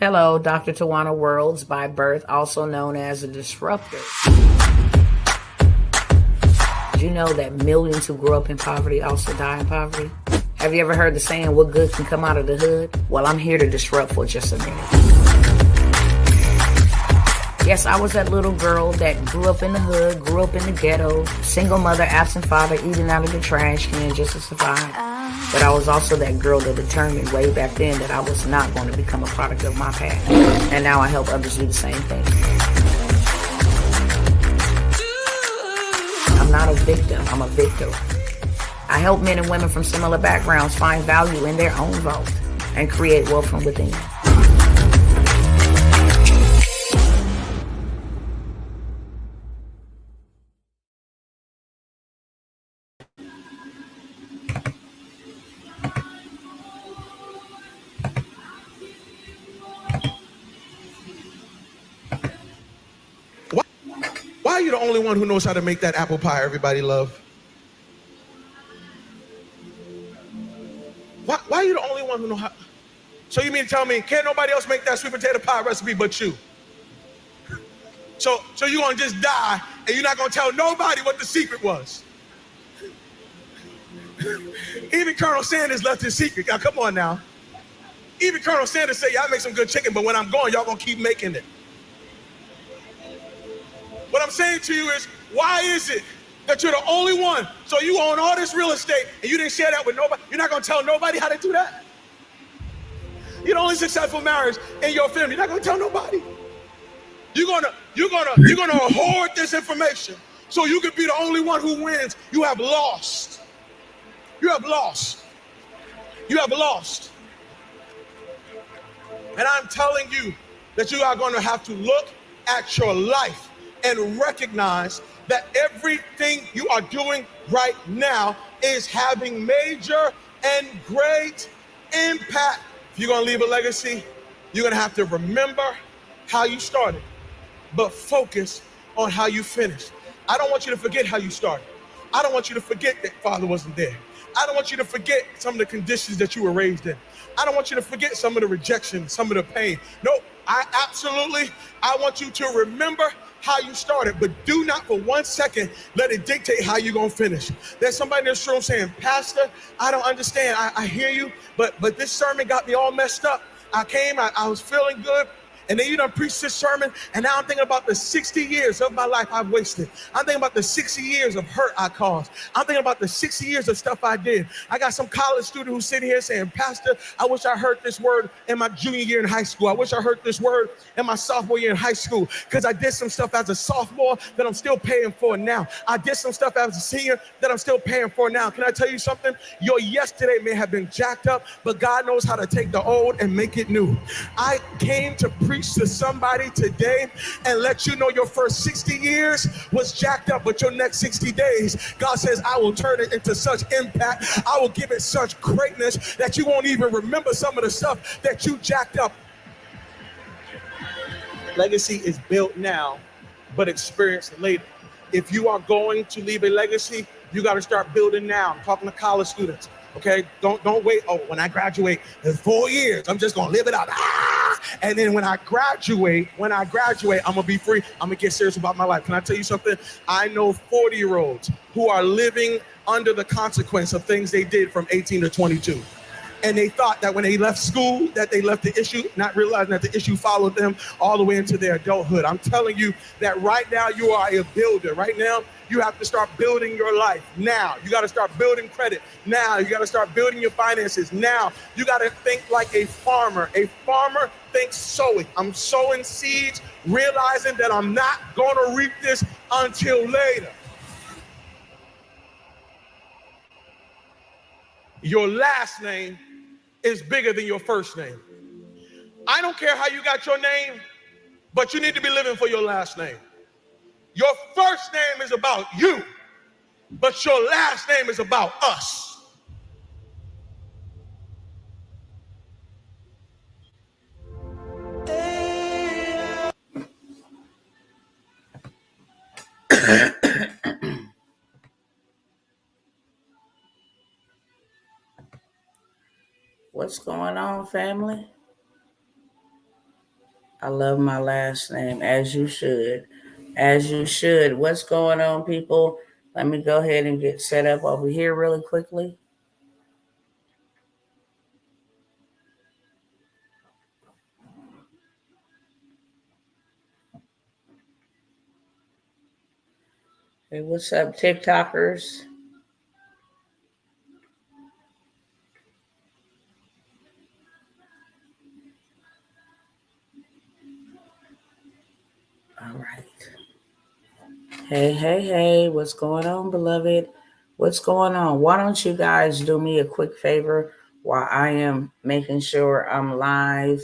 Hello, Dr. Tawana Worlds by birth, also known as a disruptor. Did you know that millions who grow up in poverty also die in poverty? Have you ever heard the saying, what good can come out of the hood? Well, I'm here to disrupt for just a minute. Yes, I was that little girl that grew up in the hood, grew up in the ghetto, single mother, absent father, eating out of the trash can just to survive. But I was also that girl that determined way back then that I was not going to become a product of my past. And now I help others do the same thing. I'm not a victim, I'm a victor. I help men and women from similar backgrounds find value in their own vault and create wealth from within. Why are you the only one who knows how to make that apple pie everybody love? Why are you the only one who knows how? So you mean to tell me, can't nobody else make that sweet potato pie recipe but you? So you're gonna just die and you're not gonna tell nobody what the secret was? Even Colonel Sanders left his secret. Now come on now. Even Colonel Sanders said, y'all make some good chicken, but when I'm gone, y'all gonna keep making it. What I'm saying to you is, why is it that you're the only one? So you own all this real estate and you didn't share that with nobody? You're not gonna tell nobody how to do that? You're the only successful marriage in your family. You're not gonna tell nobody. You're gonna hoard this information so you can be the only one who wins. You have lost. You have lost. You have lost. And I'm telling you that you are gonna have to look at your life and recognize that everything you are doing right now is having major and great impact. If you're gonna leave a legacy, you're gonna have to remember how you started, but focus on how you finished. I don't want you to forget how you started. I don't want you to forget that father wasn't there. I don't want you to forget some of the conditions that you were raised in. I don't want you to forget some of the rejection, some of the pain. No, I want you to remember how you started, but do not for 1 second let it dictate how you're gonna finish. There's somebody in this room saying, Pastor, I don't understand. I hear you, but this sermon got me all messed up. I was feeling good. And then you done preached this sermon, and now I'm thinking about the 60 years of my life I've wasted. I'm thinking about the 60 years of hurt I caused. I'm thinking about the 60 years of stuff I did. I got some college student who's sitting here saying, Pastor, I wish I heard this word in my junior year in high school. I wish I heard this word in my sophomore year in high school, because I did some stuff as a sophomore that I'm still paying for now. I did some stuff as a senior that I'm still paying for now. Can I tell you something? Your yesterday may have been jacked up, but God knows how to take the old and make it new. I came to preach to somebody today and let you know your first 60 years was jacked up, but your next 60 days, God says, I will turn it into such impact. I will give it such greatness that you won't even remember some of the stuff that you jacked up. Legacy is built now, but experienced later. If you are going to leave a legacy, you got to start building now. I'm talking to college students. Okay, don't wait. Oh, when I graduate, in 4 years, I'm just gonna live it out. And then when I graduate, I'm gonna be free. I'm gonna get serious about my life. Can I tell you something? I know 40-year-olds who are living under the consequence of things they did from 18 to 22. And they thought that when they left school, that they left the issue, not realizing that the issue followed them all the way into their adulthood. I'm telling you that right now you are a builder. Right now, you have to start building your life now. You got to start building credit now. You got to start building your finances now. You got to think like a farmer. A farmer thinks sowing. I'm sowing seeds, realizing that I'm not going to reap this until later. Your last name is bigger than your first name. I don't care how you got your name, but you need to be living for your last name. Your first name is about you, but your last name is about us. What's going on, family? I love my last name, as you should. As you should. What's going on, people? Let me go ahead and get set up over here really quickly. Hey, what's up, TikTokers? All right. Hey, hey, hey, what's going on, beloved? What's going on? Why don't you guys do me a quick favor while I am making sure I'm live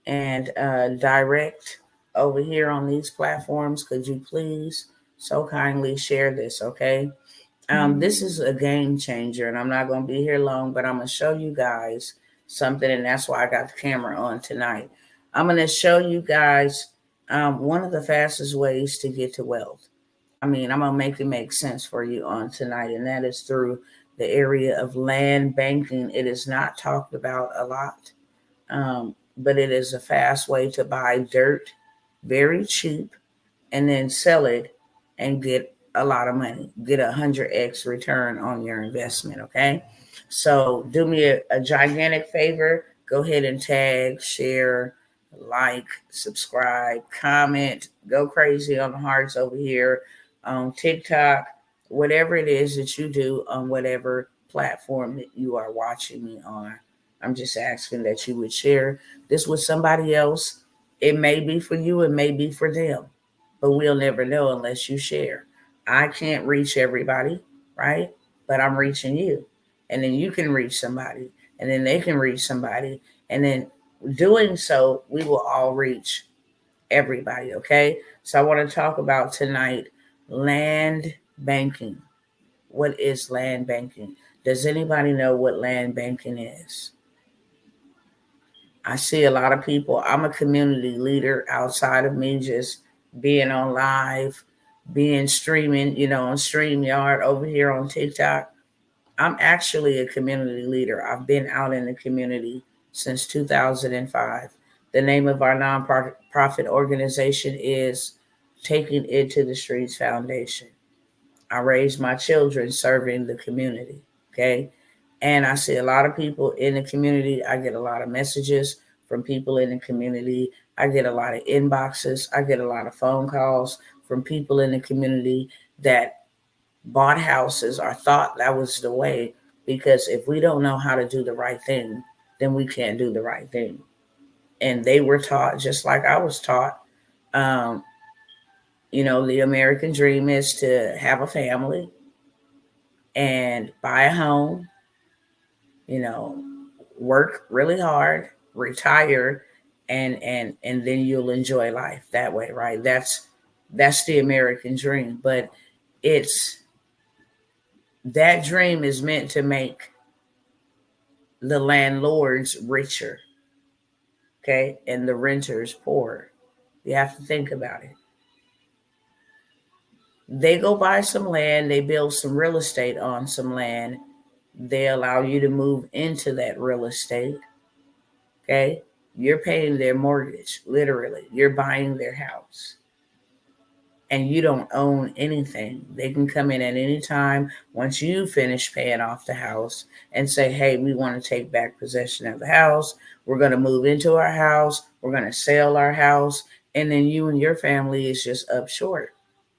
and direct over here on these platforms? Could you please so kindly share this, okay? This is a game changer, and I'm not going to be here long, but I'm going to show you guys something, and that's why I got the camera on tonight. I'm going to show you guys one of the fastest ways to get to wealth. I'm going to make it make sense for you on tonight, and that is through the area of land banking. It is not talked about a lot, but it is a fast way to buy dirt very cheap and then sell it and get a lot of money, get 100x return on your investment. Okay. So do me a gigantic favor. Go ahead and tag, share, like, subscribe, comment, go crazy on the hearts over here on TikTok, whatever it is that you do on whatever platform that you are watching me on. I'm just asking that you would share this with somebody else. It may be for you, it may be for them, but we'll never know unless you share. I can't reach everybody, right? But I'm reaching you. And then you can reach somebody, and then they can reach somebody. And then doing so, we will all reach everybody, okay? So I want to talk about tonight land banking. What is land banking? Does anybody know what land banking is? I see a lot of people. I'm a community leader outside of me just being on live, being streaming, on StreamYard over here on TikTok. I'm actually a community leader. I've been out in the community since 2005. The name of our nonprofit organization is Taking It to the Streets Foundation. I raised my children serving the community. Okay. And I see a lot of people in the community. I get a lot of messages from people in the community. I get a lot of inboxes. I get a lot of phone calls from people in the community that bought houses or thought that was the way. Because if we don't know how to do the right thing, then we can't do the right thing. And they were taught just like I was taught. Um, the American dream is to have a family and buy a home, you know, work really hard, retire, and then you'll enjoy life that way, right? That's the American dream. But it's that dream is meant to make the landlords richer, okay, and the renters poor. You have to think about it. They go buy some land, they build some real estate on some land, they allow you to move into that real estate. Okay. You're paying their mortgage, literally. You're buying their house. And you don't own anything. They can come in at any time once you finish paying off the house and say, hey, we want to take back possession of the house. We're going to move into our house. We're going to sell our house. And then you and your family is just up short.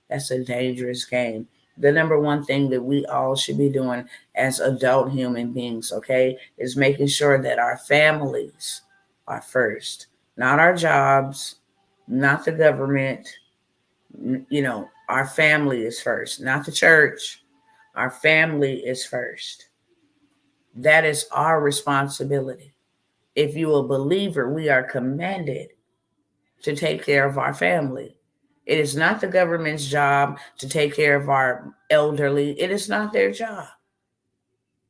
That's a dangerous game. The number one thing that we all should be doing as adult human beings, okay, is making sure that our families are first, not our jobs, not the government. Our family is first, not the church. Our family is first. That is our responsibility. If you're a believer, we are commanded to take care of our family. It is not the government's job to take care of our elderly. It is not their job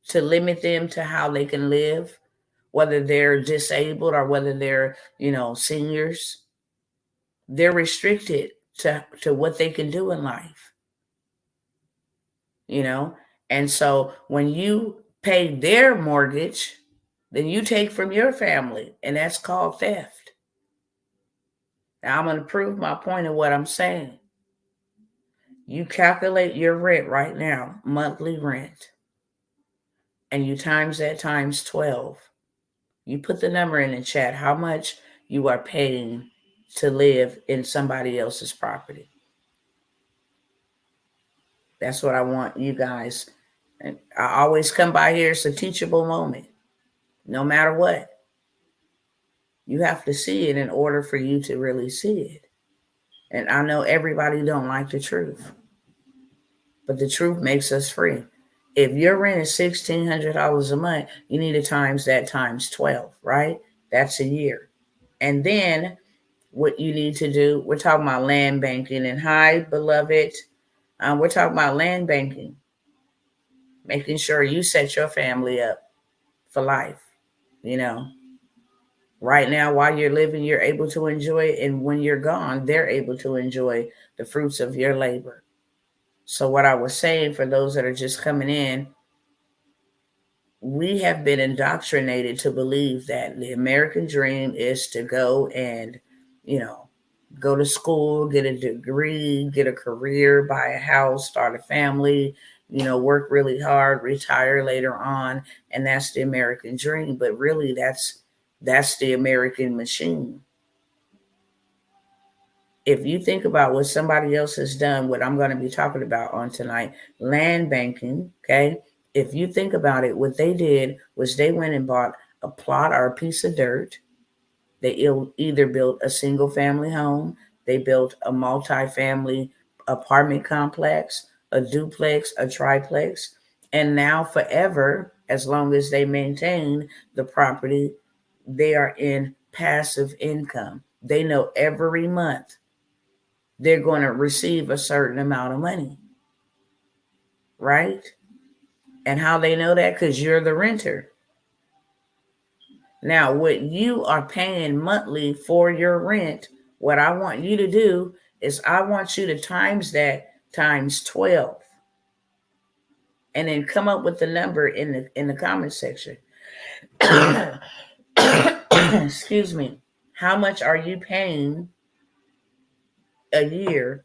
to limit them to how they can live, whether they're disabled or whether they're, seniors. They're restricted to what they can do in life, And so when you pay their mortgage, then you take from your family, and that's called theft. Now I'm going to prove my point of what I'm saying. You calculate your rent right now, monthly rent, and you times that times 12. You put the number in the chat, how much you are paying to live in somebody else's property. That's what I want you guys. And I always come by here. It's a teachable moment. No matter what. You have to see it in order for you to really see it. And I know everybody don't like the truth. But the truth makes us free. If your rent is $1,600 a month, you need to times that times 12, right? That's a year. And then what you need to do, we're talking about land banking. And hi, beloved, we're talking about land banking. Making sure you set your family up for life. You know, right now, while you're living, you're able to enjoy it. And when you're gone, they're able to enjoy the fruits of your labor. So what I was saying for those that are just coming in, we have been indoctrinated to believe that the American dream is to go and, go to school, get a degree, get a career, buy a house, start a family, work really hard, retire later on. And that's the American dream. But really, that's the American machine. If you think about what somebody else has done, what I'm going to be talking about on tonight, land banking, okay? If you think about it, what they did was they went and bought a plot or a piece of dirt. They either built a single family home, they built a multi-family apartment complex, a duplex, a triplex, and now forever, as long as they maintain the property, they are in passive income. They know every month they're going to receive a certain amount of money, right? And how they know that? Because you're the renter. Now, what you are paying monthly for your rent, what I want you to do is I want you to times that times 12 and then come up with the number in the comment section. Excuse me. How much are you paying a year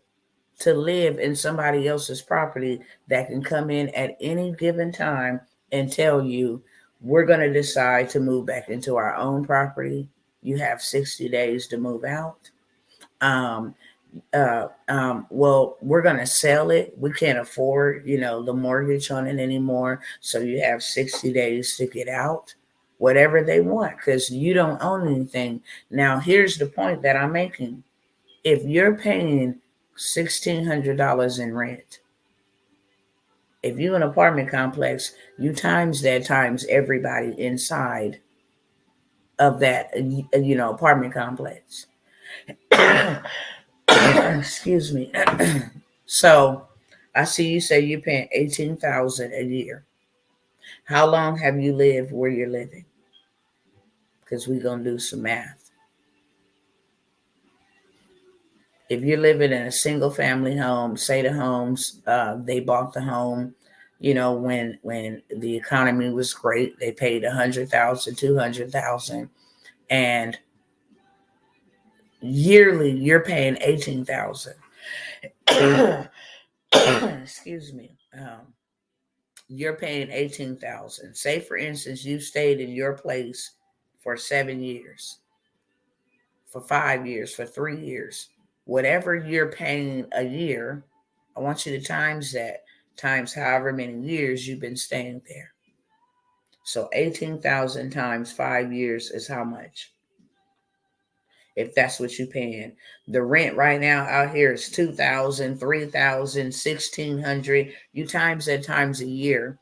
to live in somebody else's property that can come in at any given time and tell you, we're going to decide to move back into our own property. You have 60 days to move out. Well, we're going to sell it. We can't afford, the mortgage on it anymore. So you have 60 days to get out, whatever they want, because you don't own anything. Now, here's the point that I'm making. If you're paying $1,600 in rent, if you're an apartment complex, you times that times everybody inside of that, apartment complex. Excuse me. So I see you say you're paying $18,000 a year. How long have you lived where you're living? Because we're going to do some math. If you're living in a single family home, say the homes, they bought the home, when the economy was great, they paid $100,000, $200,000, and yearly you're paying $18,000. Excuse me. You're paying $18,000. Say, for instance, you stayed in your place for 7 years, for 5 years, for 3 years. Whatever you're paying a year, I want you to times that, times however many years you've been staying there. So 18,000 times 5 years is how much? If that's what you're paying. The rent right now out here is $2,000, $3,000, $1,600. You times that times a year,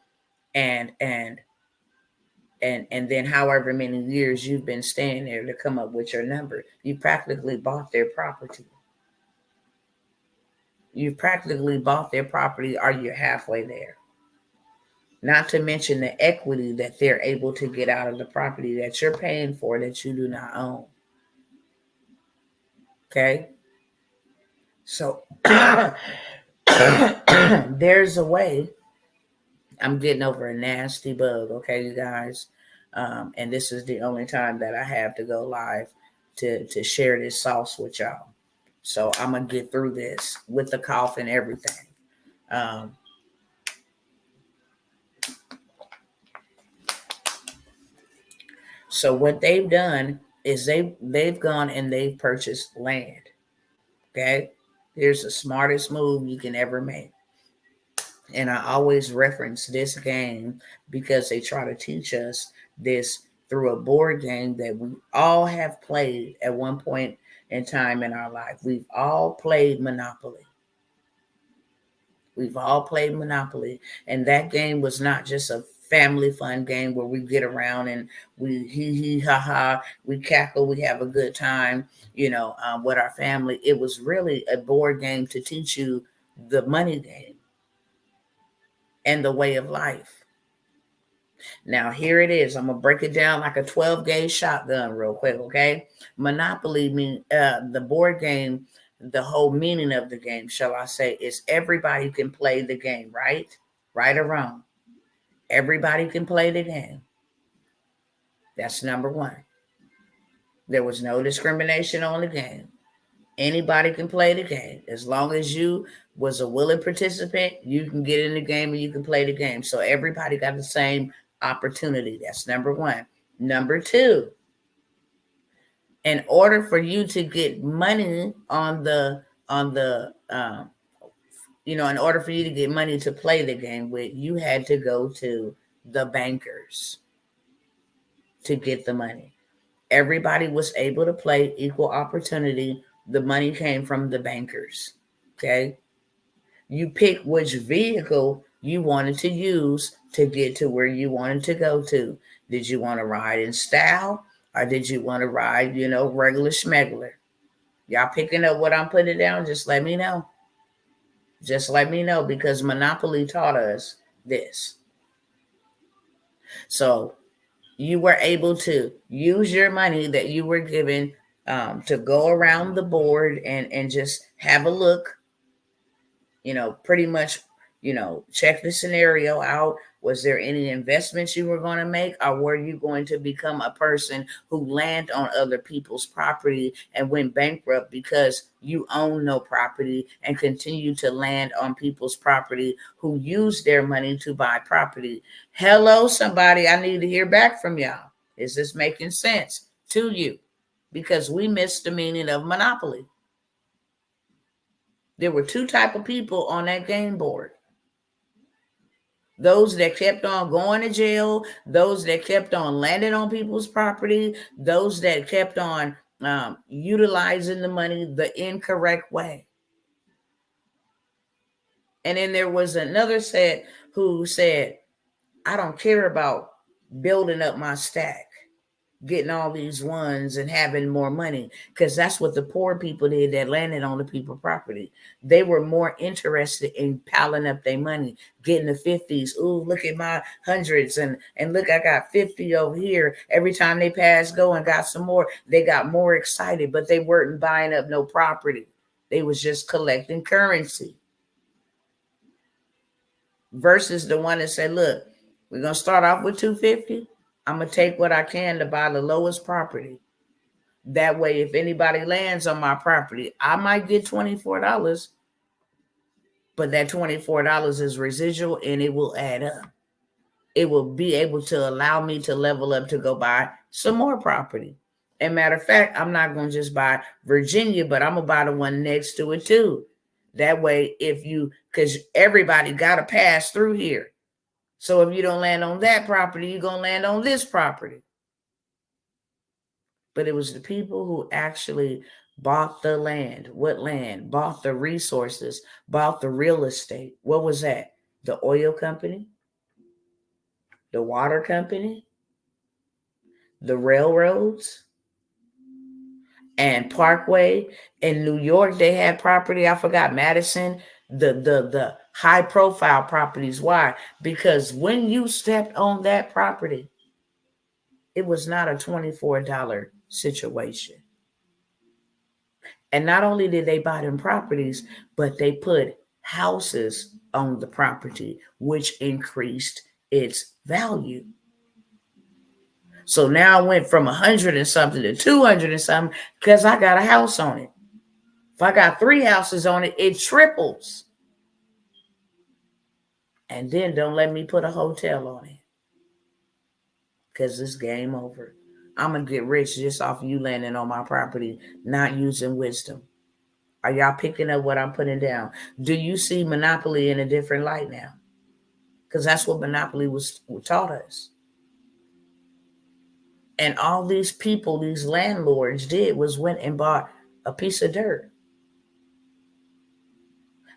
and then however many years you've been staying there to come up with your number. You practically bought their property. You've practically bought their property, or you're halfway there. Not to mention the equity that they're able to get out of the property that you're paying for that you do not own. Okay? So there's a way. I'm getting over a nasty bug, okay, you guys? And this is the only time that I have to go live to share this sauce with y'all. So I'm gonna get through this with the cough and everything. So what they've done is they've gone and they've purchased land. Okay, here's the smartest move you can ever make. And I always reference this game because they try to teach us this through a board game that we all have played at one point in time in our life. We've all played Monopoly. We've all played Monopoly. And that game was not just a family fun game where we get around and we hee ha ha, we cackle, we have a good time, with our family. It was really a board game to teach you the money game and the way of life. Now, here it is. I'm going to break it down like a 12-gauge shotgun real quick, okay? Monopoly, the board game, the whole meaning of the game, shall I say, is everybody can play the game, right? Right or wrong. Everybody can play the game. That's number one. There was no discrimination on the game. Anybody can play the game. As long as you was a willing participant, you can get in the game and you can play the game. So everybody got the same opportunity. That's number one. Number two, in order for you to get money in order for you to get money to play the game with, you had to go to the bankers to get the money. Everybody was able to play equal opportunity. The money came from the bankers. Okay. You pick which vehicle you wanted to use to get to where you wanted to go to. Did you want to ride in style or did you want to ride, regular schmegler? Y'all picking up what I'm putting down? Just let me know. Just let me know, because Monopoly taught us this. So you were able to use your money that you were given to go around the board and just have a look, pretty much, check the scenario out. Was there any investments you were going to make, or were you going to become a person who landed on other people's property and went bankrupt because you own no property and continue to land on people's property who use their money to buy property? Hello, somebody. I need to hear back from y'all. Is this making sense to you? Because we missed the meaning of Monopoly. There were two types of people on that game board. Those that kept on going to jail, those that kept on landing on people's property, those that kept on utilizing the money the incorrect way. And then there was another set who said, I don't care about building up my stack, getting all these ones and having more money, because that's what the poor people did that landed on the people's property. They were more interested in piling up their money, getting the 50s. Ooh, look at my hundreds, and look, I got 50 over here. Every time they passed go and got some more, they got more excited, but they weren't buying up no property. They was just collecting currency. Versus the one that said, look, we're going to start off with 250. I'm going to take what I can to buy the lowest property. That way, if anybody lands on my property, I might get $24, but that $24 is residual and it will add up. It will be able to allow me to level up to go buy some more property. And matter of fact, I'm not going to just buy Virginia, but I'm going to buy the one next to it too. That way, because everybody got to pass through here. So if you don't land on that property, you're going to land on this property. But it was the people who actually bought the land. What land? Bought the resources, bought the real estate. What was that? The oil company, the water company, the railroads, and Parkway. In New York, they had property. I forgot, Madison, the high profile properties. Why? Because when you stepped on that property, it was not a $24 situation. And not only did they buy them properties, but they put houses on the property, which increased its value. So now I went from 100 and something to 200 and something because I got a house on it. If I got 3 houses on it, it triples. And then don't let me put a hotel on it because it's game over. I'm going to get rich just off of you landing on my property, not using wisdom. Are y'all picking up what I'm putting down? Do you see monopoly in a different light now? Because that's what monopoly was taught us. And all these people, these landlords did was went and bought a piece of dirt,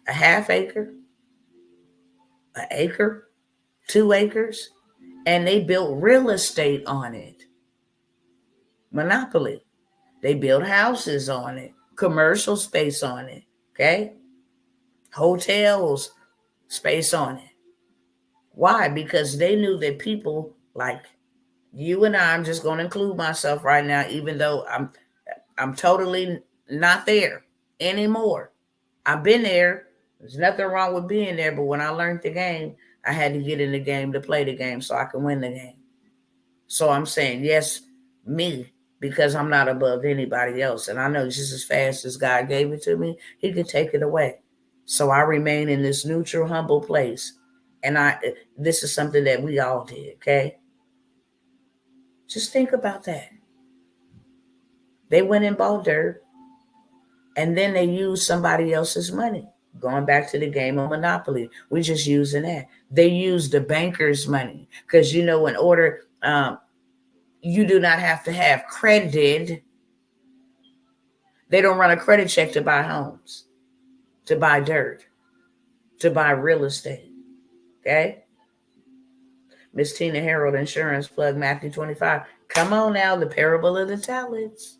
a half acre, an acre, 2 acres, and they built real estate on it. Monopoly. They built houses on it, commercial space on it, okay? Hotels, space on it. Why? Because they knew that people like you and I'm just going to include myself right now, even though I'm totally not there anymore. I've been there. There's nothing wrong with being there, but when I learned the game, I had to get in the game to play the game so I can win the game. So I'm saying, yes, me, because I'm not above anybody else. And I know just as fast as God gave it to me, he can take it away. So I remain in this neutral, humble place. And this is something that we all did, okay? Just think about that. They went and bought dirt, and then they used somebody else's money. Going back to the game of Monopoly, we're just using that. They used the banker's money because, in order, you do not have to have credit. They don't run a credit check to buy homes, to buy dirt, to buy real estate, okay? Miss Tina Harold, insurance plug, Matthew 25. Come on now, the parable of the talents.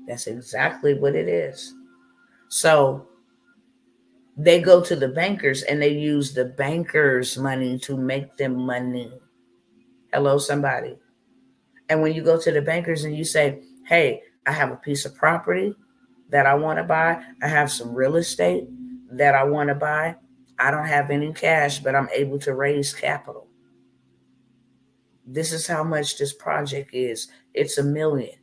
That's exactly what it is. So they go to the bankers and they use the bankers' money to make them money. Hello, somebody. And when you go to the bankers and you say, hey, I have a piece of property that I want to buy. I have some real estate that I want to buy. I don't have any cash, but I'm able to raise capital. This is how much this project is. It's $1 million.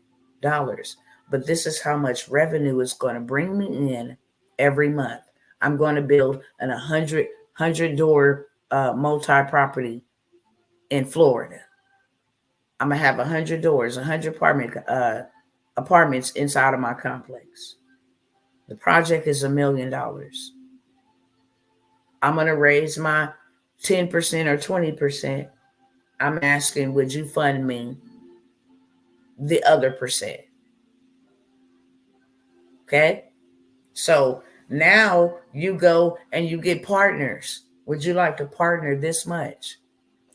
But this is how much revenue it's going to bring me in every month. I'm going to build an 100-door multi-property in Florida. I'm going to have 100 doors, 100 apartments inside of my complex. The project is $1 million. I'm going to raise my 10% or 20%. I'm asking, would you fund me the other percent? Okay? So now you go and you get partners. Would you like to partner this much?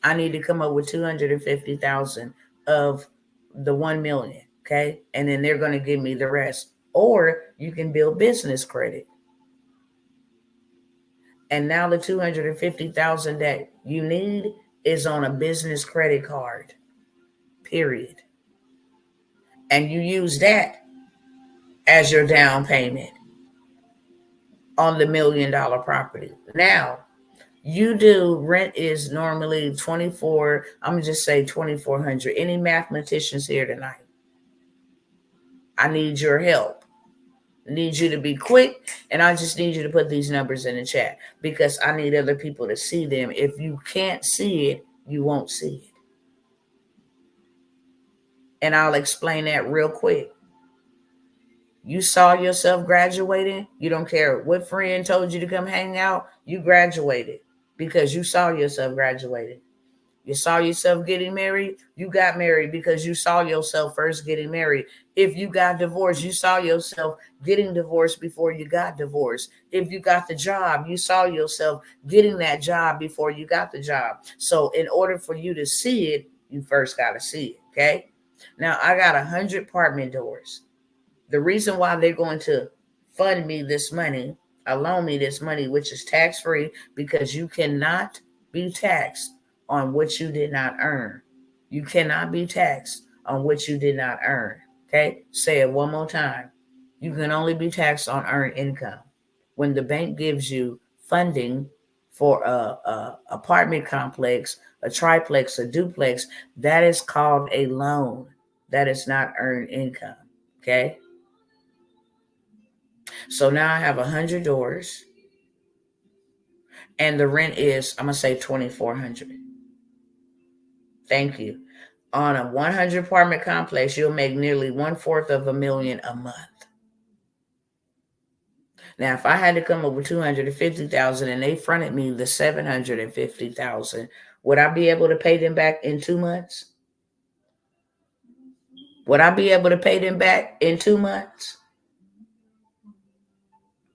I need to come up with 250,000 of the 1 million. Okay. And then they're going to give me the rest. Or you can build business credit. And now the 250,000 that you need is on a business credit card. Period. And you use that as your down payment on the $1 million property. Now, you do rent is normally 24. I'm gonna just say 2,400. Any mathematicians here tonight? I need your help. I need you to be quick, and I just need you to put these numbers in the chat because I need other people to see them. If you can't see it, you won't see it. And I'll explain that real quick. You saw yourself graduating. You don't care what friend told you to come hang out. You graduated because you saw yourself graduating. You saw yourself getting married. You got married because you saw yourself first getting married. If you got divorced, you saw yourself getting divorced before you got divorced. If you got the job, you saw yourself getting that job before you got the job. So in order for you to see it, you first got to see it. Okay. Now I got 100 apartment doors. The reason why they're going to fund me this money, loan me this money, which is tax-free, because you cannot be taxed on what you did not earn. You cannot be taxed on what you did not earn. Okay? Say it one more time. You can only be taxed on earned income. When the bank gives you funding for a apartment complex, a triplex, a duplex, that is called a loan. That is not earned income. Okay. So now I have 100 doors, and the rent is, I'm gonna say 2,400. Thank you. On a 100 apartment complex, you'll make nearly $250,000 a month. Now, if I had to come up with 250,000 and they fronted me the 750,000, would I be able to pay them back in 2 months? Would I be able to pay them back in 2 months?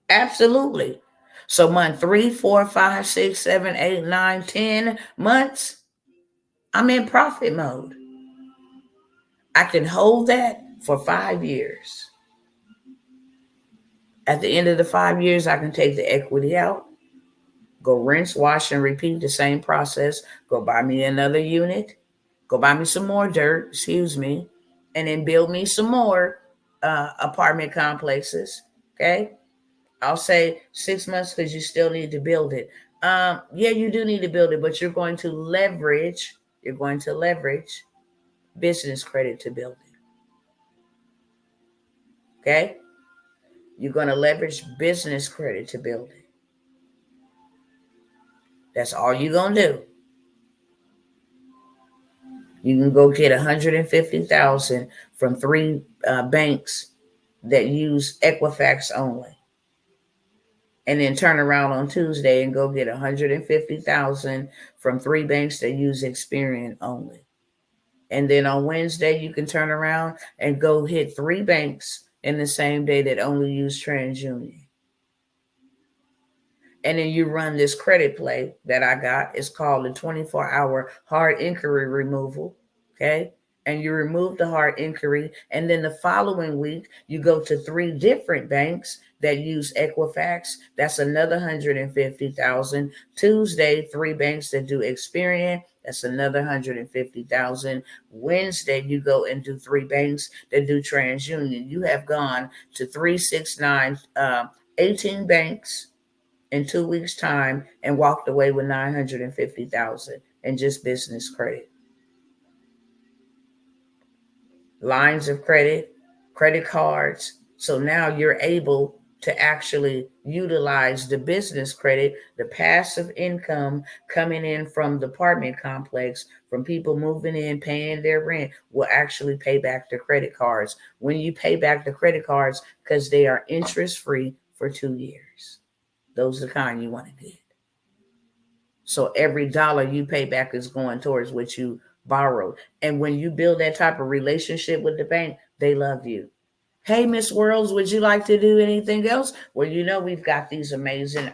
Absolutely. So month 3, 4, 5, 6, 7, 8, 9, 10 months, I'm in profit mode. I can hold that for 5 years. At the end of the 5 years, I can take the equity out, go rinse, wash, and repeat the same process. Go buy me another unit, go buy me some more dirt, and then build me some more apartment complexes. Okay. I'll say 6 months because you still need to build it. Yeah, you do need to build it, but you're going to leverage business credit to build it. Okay. You're going to leverage business credit to build it. That's all you're going to do. You can go get 150,000 from 3 banks that use Equifax only, and then turn around on Tuesday and go get 150,000 from 3 banks that use Experian only. And then on Wednesday, you can turn around and go hit 3 banks in the same day that only use TransUnion. And then you run this credit play that I got. It's called the 24-hour hard inquiry removal. Okay. And you remove the hard inquiry. And then the following week, you go to 3 different banks that use Equifax. That's another 150,000. Tuesday, 3 banks that do Experian. That's another 150,000. Wednesday, you go and do 3 banks that do TransUnion. You have gone to 3, 6, 9, 18 banks in 2 weeks' time and walked away with 950,000 in just business credit. Lines of credit, credit cards. So now you're able to actually utilize the business credit, the passive income coming in from the apartment complex, from people moving in, paying their rent, will actually pay back the credit cards. When you pay back the credit cards, because they are interest-free for 2 years. Those are the kind you want to get. So every dollar you pay back is going towards what you borrowed. And when you build that type of relationship with the bank, they love you. Hey, Miss Worlds, would you like to do anything else? Well, we've got these amazing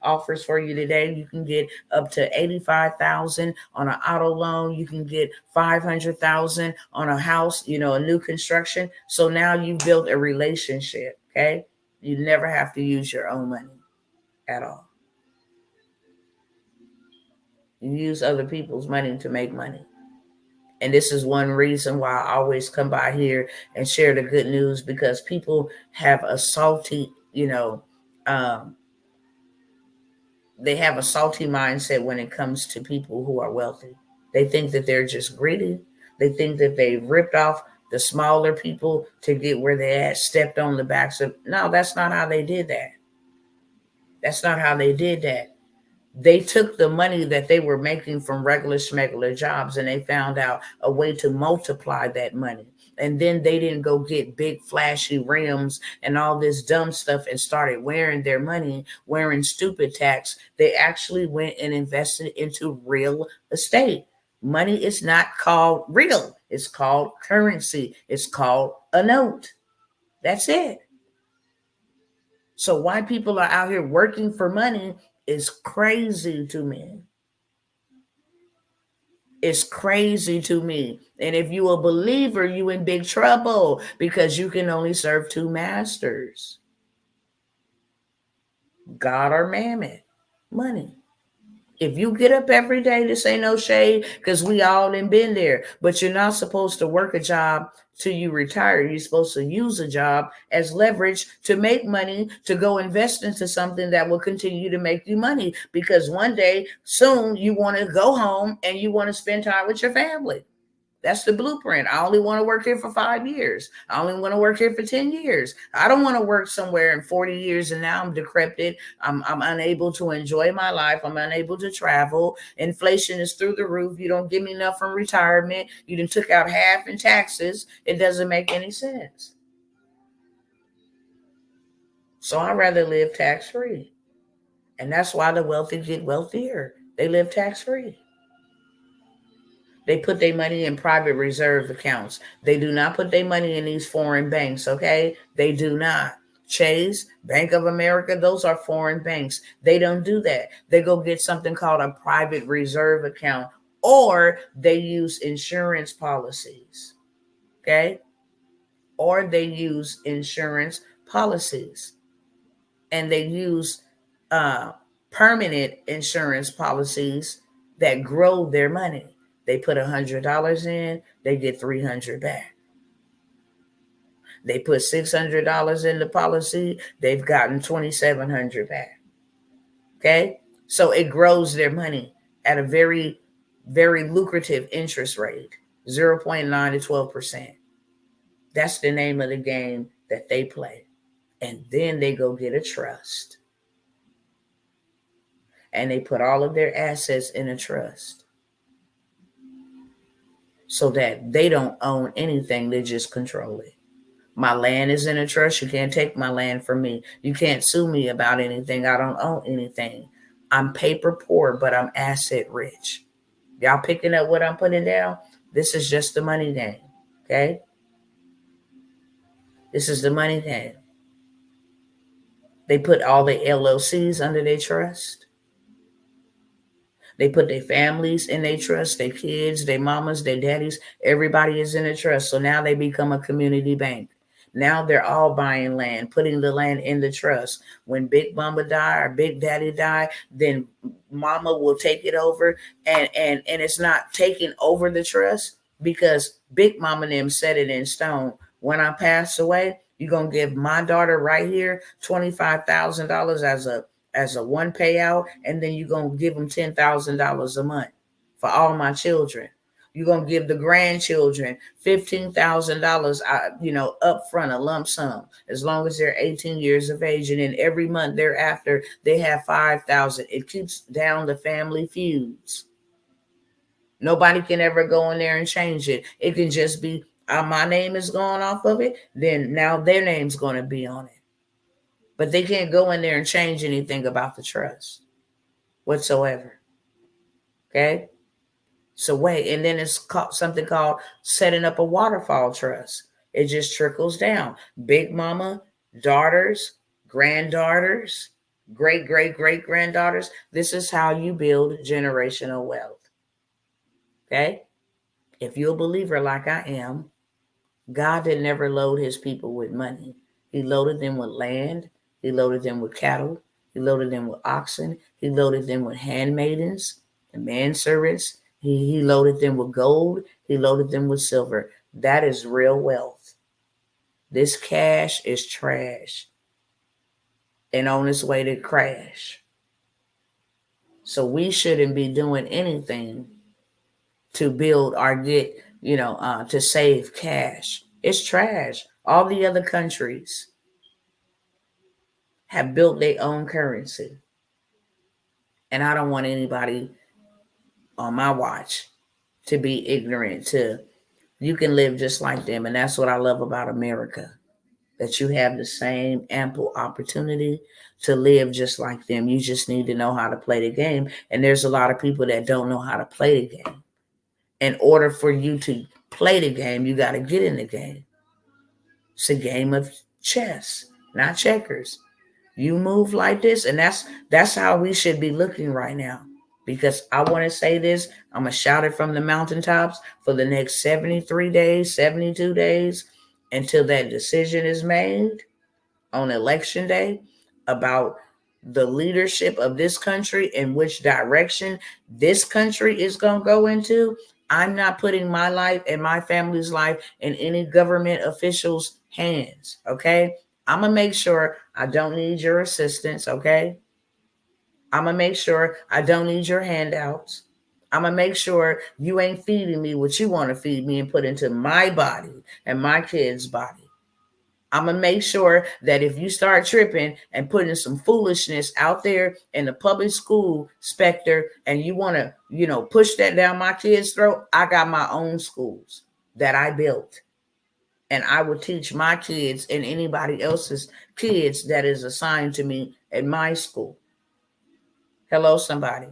offers for you today. You can get up to 85,000 on an auto loan. You can get 500,000 on a house, a new construction. So now you've built a relationship. Okay. You never have to use your own money at all. You use other people's money to make money. And this is one reason why I always come by here and share the good news, because people have a salty, they have a salty mindset when it comes to people who are wealthy. They think that they're just greedy. They think that they ripped off the smaller people to get where they're at, stepped on the backs of. No, that's not how they did that. That's not how they did that. They took the money that they were making from regular schmegular jobs and they found out a way to multiply that money. And then they didn't go get big flashy rims and all this dumb stuff and started wearing their money, wearing stupid tax. They actually went and invested into real estate. Money is not called real. It's called currency. It's called a note. That's it. So why people are out here working for money is crazy to me. It's crazy to me. And if you a believer, you in big trouble, because you can only serve 2 masters. God or mammon, money. If you get up every day, this ain't no shade, because we all done been there, but you're not supposed to work a job till you retire. You're supposed to use a job as leverage to make money, to go invest into something that will continue to make you money, because one day soon you want to go home and you want to spend time with your family. That's the blueprint. I only want to work here for 5 years. I only want to work here for 10 years. I don't want to work somewhere in 40 years and now I'm decrepit. I'm unable to enjoy my life. I'm unable to travel. Inflation is through the roof. You don't give me enough from retirement. You done took out half in taxes. It doesn't make any sense. So I'd rather live tax-free. And that's why the wealthy get wealthier. They live tax-free. They put their money in private reserve accounts. They do not put their money in these foreign banks, okay? They do not. Chase, Bank of America, those are foreign banks. They don't do that. They go get something called a private reserve account, or they use insurance policies, okay? Or they use insurance policies, and they use permanent insurance policies that grow their money. They put $100 in, they get $300 back. They put $600 in the policy, they've gotten $2,700 back. Okay? So it grows their money at a very, very lucrative interest rate, 0.9 to 12%. That's the name of the game that they play. And then they go get a trust. And they put all of their assets in a trust, so that they don't own anything, they just control it. My land is in a trust. You can't take my land from me. You can't sue me about anything. I don't own anything. I'm paper poor, but I'm asset rich. Y'all picking up what I'm putting down? This is just the money game, okay? This is the money game. They put all the LLCs under their trust. They put their families in their trust, their kids, their mamas, their daddies. Everybody is in a trust. So now they become a community bank. Now they're all buying land, putting the land in the trust. When Big Mama die or Big Daddy die, then Mama will take it over. And it's not taking over the trust, because Big Mama and them set it in stone. When I pass away, you're going to give my daughter right here $25,000 as a one payout, and then you're going to give them $10,000 a month for all my children. You're going to give the grandchildren $15,000, up front, a lump sum, as long as they're 18 years of age. And then every month thereafter, they have $5,000. It keeps down the family feuds. Nobody can ever go in there and change it. It can just be, my name is going off of it, then now their name's going to be on it. But they can't go in there and change anything about the trust whatsoever. Okay? So wait, and then it's something called setting up a waterfall trust. It just trickles down. Big Mama, daughters, granddaughters, great-great-great-granddaughters. This is how you build generational wealth. Okay? If you're a believer like I am, God did never load his people with money. He loaded them with land. He loaded them with cattle. He loaded them with oxen. He loaded them with handmaidens and manservants. He loaded them with gold. He loaded them with silver. That is real wealth. This cash is trash and on its way to crash. So we shouldn't be doing anything to build or get, to save cash. It's trash. All the other countries have built their own currency. And I don't want anybody on my watch to be ignorant to, you can live just like them. And that's what I love about America, that you have the same ample opportunity to live just like them. You just need to know how to play the game. And there's a lot of people that don't know how to play the game. In order for you to play the game, you got to get in the game. It's a game of chess, not checkers. You move like this, and that's how we should be looking right now. Because I want to say this, I'm going to shout it from the mountaintops for the next 73 days, 72 days, until that decision is made on election day about the leadership of this country and which direction this country is going to go into, I'm not putting my life and my family's life in any government official's hands. Okay. I'm going to make sure I don't need your assistance. Okay. I'm going to make sure I don't need your handouts. I'm going to make sure you ain't feeding me what you want to feed me and put into my body and my kids' body. I'm going to make sure that if you start tripping and putting some foolishness out there in the public school specter and you want to, push that down my kids' throat, I got my own schools that I built. And I will teach my kids and anybody else's kids that is assigned to me at my school. Hello, somebody.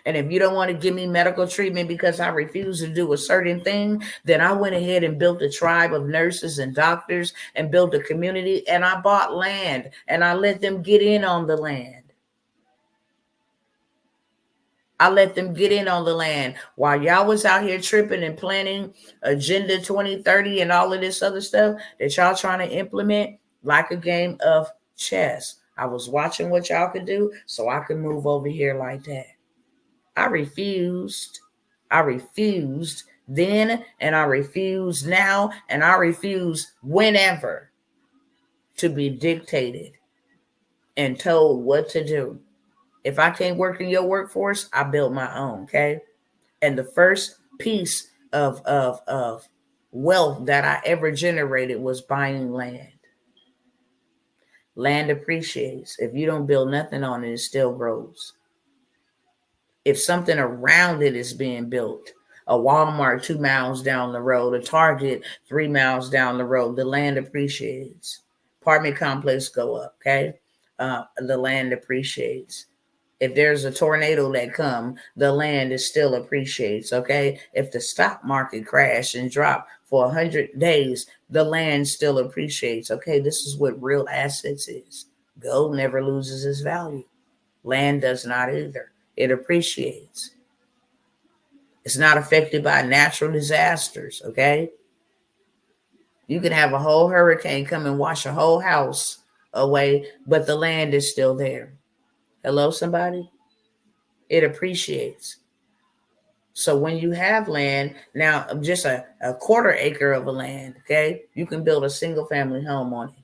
And if you don't want to give me medical treatment because I refuse to do a certain thing, then I went ahead and built a tribe of nurses and doctors and built a community, and I bought land and I let them get in on the land. I let them get in on the land while y'all was out here tripping and planning Agenda 2030 and all of this other stuff that y'all trying to implement like a game of chess. I was watching what y'all could do so I could move over here like that. I refused then, and I refuse now, and I refuse whenever to be dictated and told what to do. If I can't work in your workforce, I built my own, okay? And the first piece of wealth that I ever generated was buying land. Land appreciates. If you don't build nothing on it, it still grows. If something around it is being built, a Walmart 2 miles down the road, a Target 3 miles down the road, the land appreciates. Apartment complex go up, okay? The land appreciates. If there's a tornado that come, the land is still appreciates, okay? If the stock market crash and drop for 100 days, the land still appreciates, okay? This is what real assets is. Gold never loses its value. Land does not either. It appreciates. It's not affected by natural disasters, okay? You can have a whole hurricane come and wash a whole house away, but the land is still there. Hello, somebody? It appreciates. So when you have land, now just a quarter acre of a land, okay, you can build a single family home on it,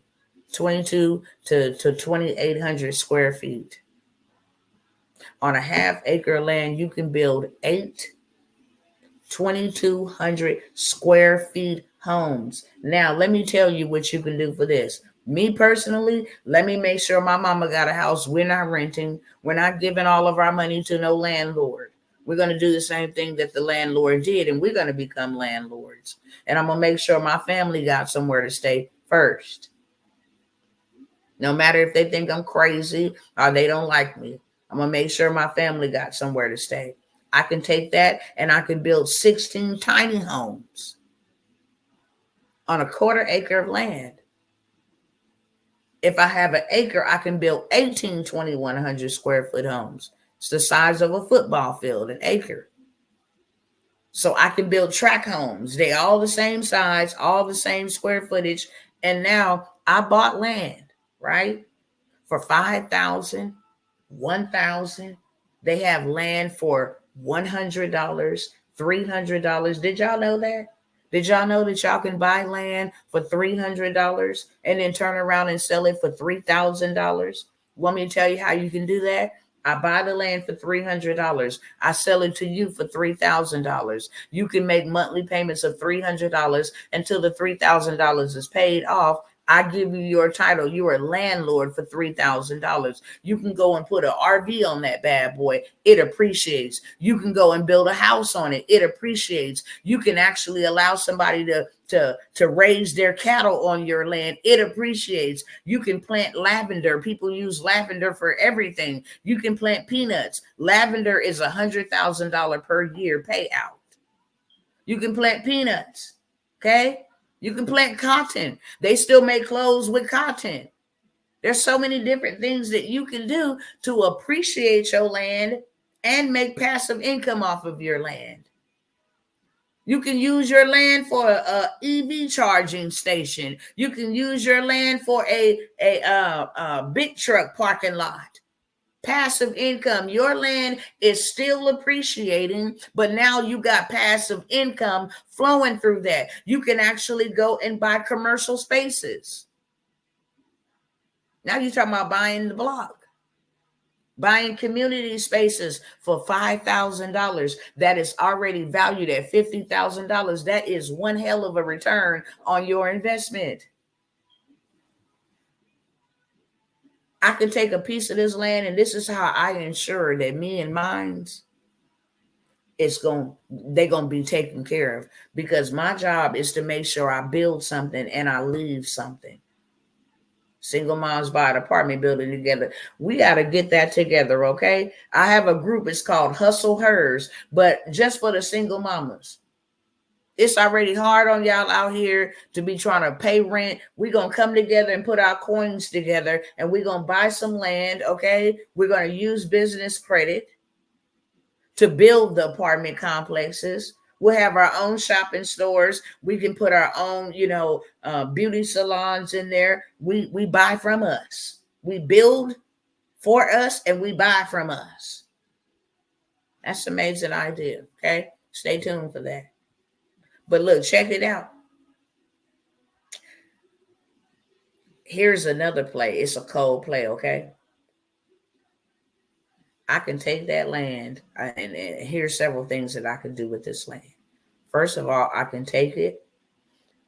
22 to 2,800 square feet. On a half acre of land, you can build 2,200 square feet homes. Now, let me tell you what you can do for this. Me personally, let me make sure my mama got a house. We're not renting. We're not giving all of our money to no landlord. We're going to do the same thing that the landlord did, and we're going to become landlords. And I'm going to make sure my family got somewhere to stay first. No matter if they think I'm crazy or they don't like me, I'm going to make sure my family got somewhere to stay. I can take that and I can build 16 tiny homes on a quarter acre of land. If I have an acre, I can build 18 2,100 square foot homes. It's the size of a football field, an acre. So I can build tract homes. They all the same size, all the same square footage. And now I bought land, right? For $5,000, $1,000. They have land for $100, $300. Did y'all know that? Did y'all know that y'all can buy land for $300 and then turn around and sell it for $3,000? Want me to tell you how you can do that? I buy the land for $300. I sell it to you for $3,000. You can make monthly payments of $300 until the $3,000 is paid off. I give you your title. You're a landlord for $3,000. You can go and put an RV on that bad boy. It appreciates. You can go and build a house on it. It appreciates. You can actually allow somebody to raise their cattle on your land. It appreciates. You can plant lavender. People use lavender for everything. You can plant peanuts. Lavender is $100,000 per year payout. You can plant peanuts. Okay? You can plant cotton. They still make clothes with cotton. There's so many different things that you can do to appreciate your land and make passive income off of your land. You can use your land for a EV charging station. You can use your land for a big truck parking lot. Passive income. Your land is still appreciating, but now you got passive income flowing through that. You can actually go and buy commercial spaces. Now you're talking about buying the block. Buying community spaces for $5,000 that is already valued at $50,000. That is one hell of a return on your investment. I can take a piece of this land, and this is how I ensure that me and mine's they're gonna be taken care of, because my job is to make sure I build something and I leave something. Single moms buy an apartment building together. We got to get that together, okay? I have a group, it's called HustleHers, but just for the single mamas. It's already hard on y'all out here to be trying to pay rent. We're going to come together and put our coins together, and we're going to buy some land, okay? We're going to use business credit to build the apartment complexes. We'll have our own shopping stores. We can put our own, beauty salons in there. We buy from us. We build for us and we buy from us. That's an amazing idea, okay? Stay tuned for that. But look, check it out. Here's another play. It's a cold play, okay? I can take that land, and here's several things that I can do with this land. First of all, I can take it,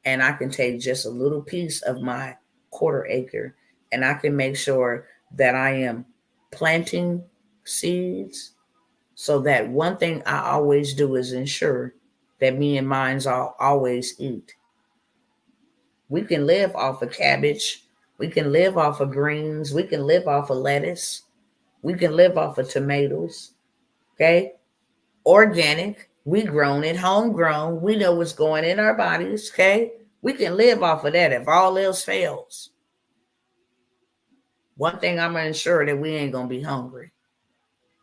and I can take just a little piece of my quarter acre, and I can make sure that I am planting seeds, so that one thing I always do is ensure that me and mine's always eat. We can live off of cabbage. We can live off of greens. We can live off of lettuce. We can live off of tomatoes, okay? Organic. We grown it, homegrown. We know what's going in our bodies, okay? We can live off of that if all else fails. One thing I'm going to ensure that we ain't going to be hungry.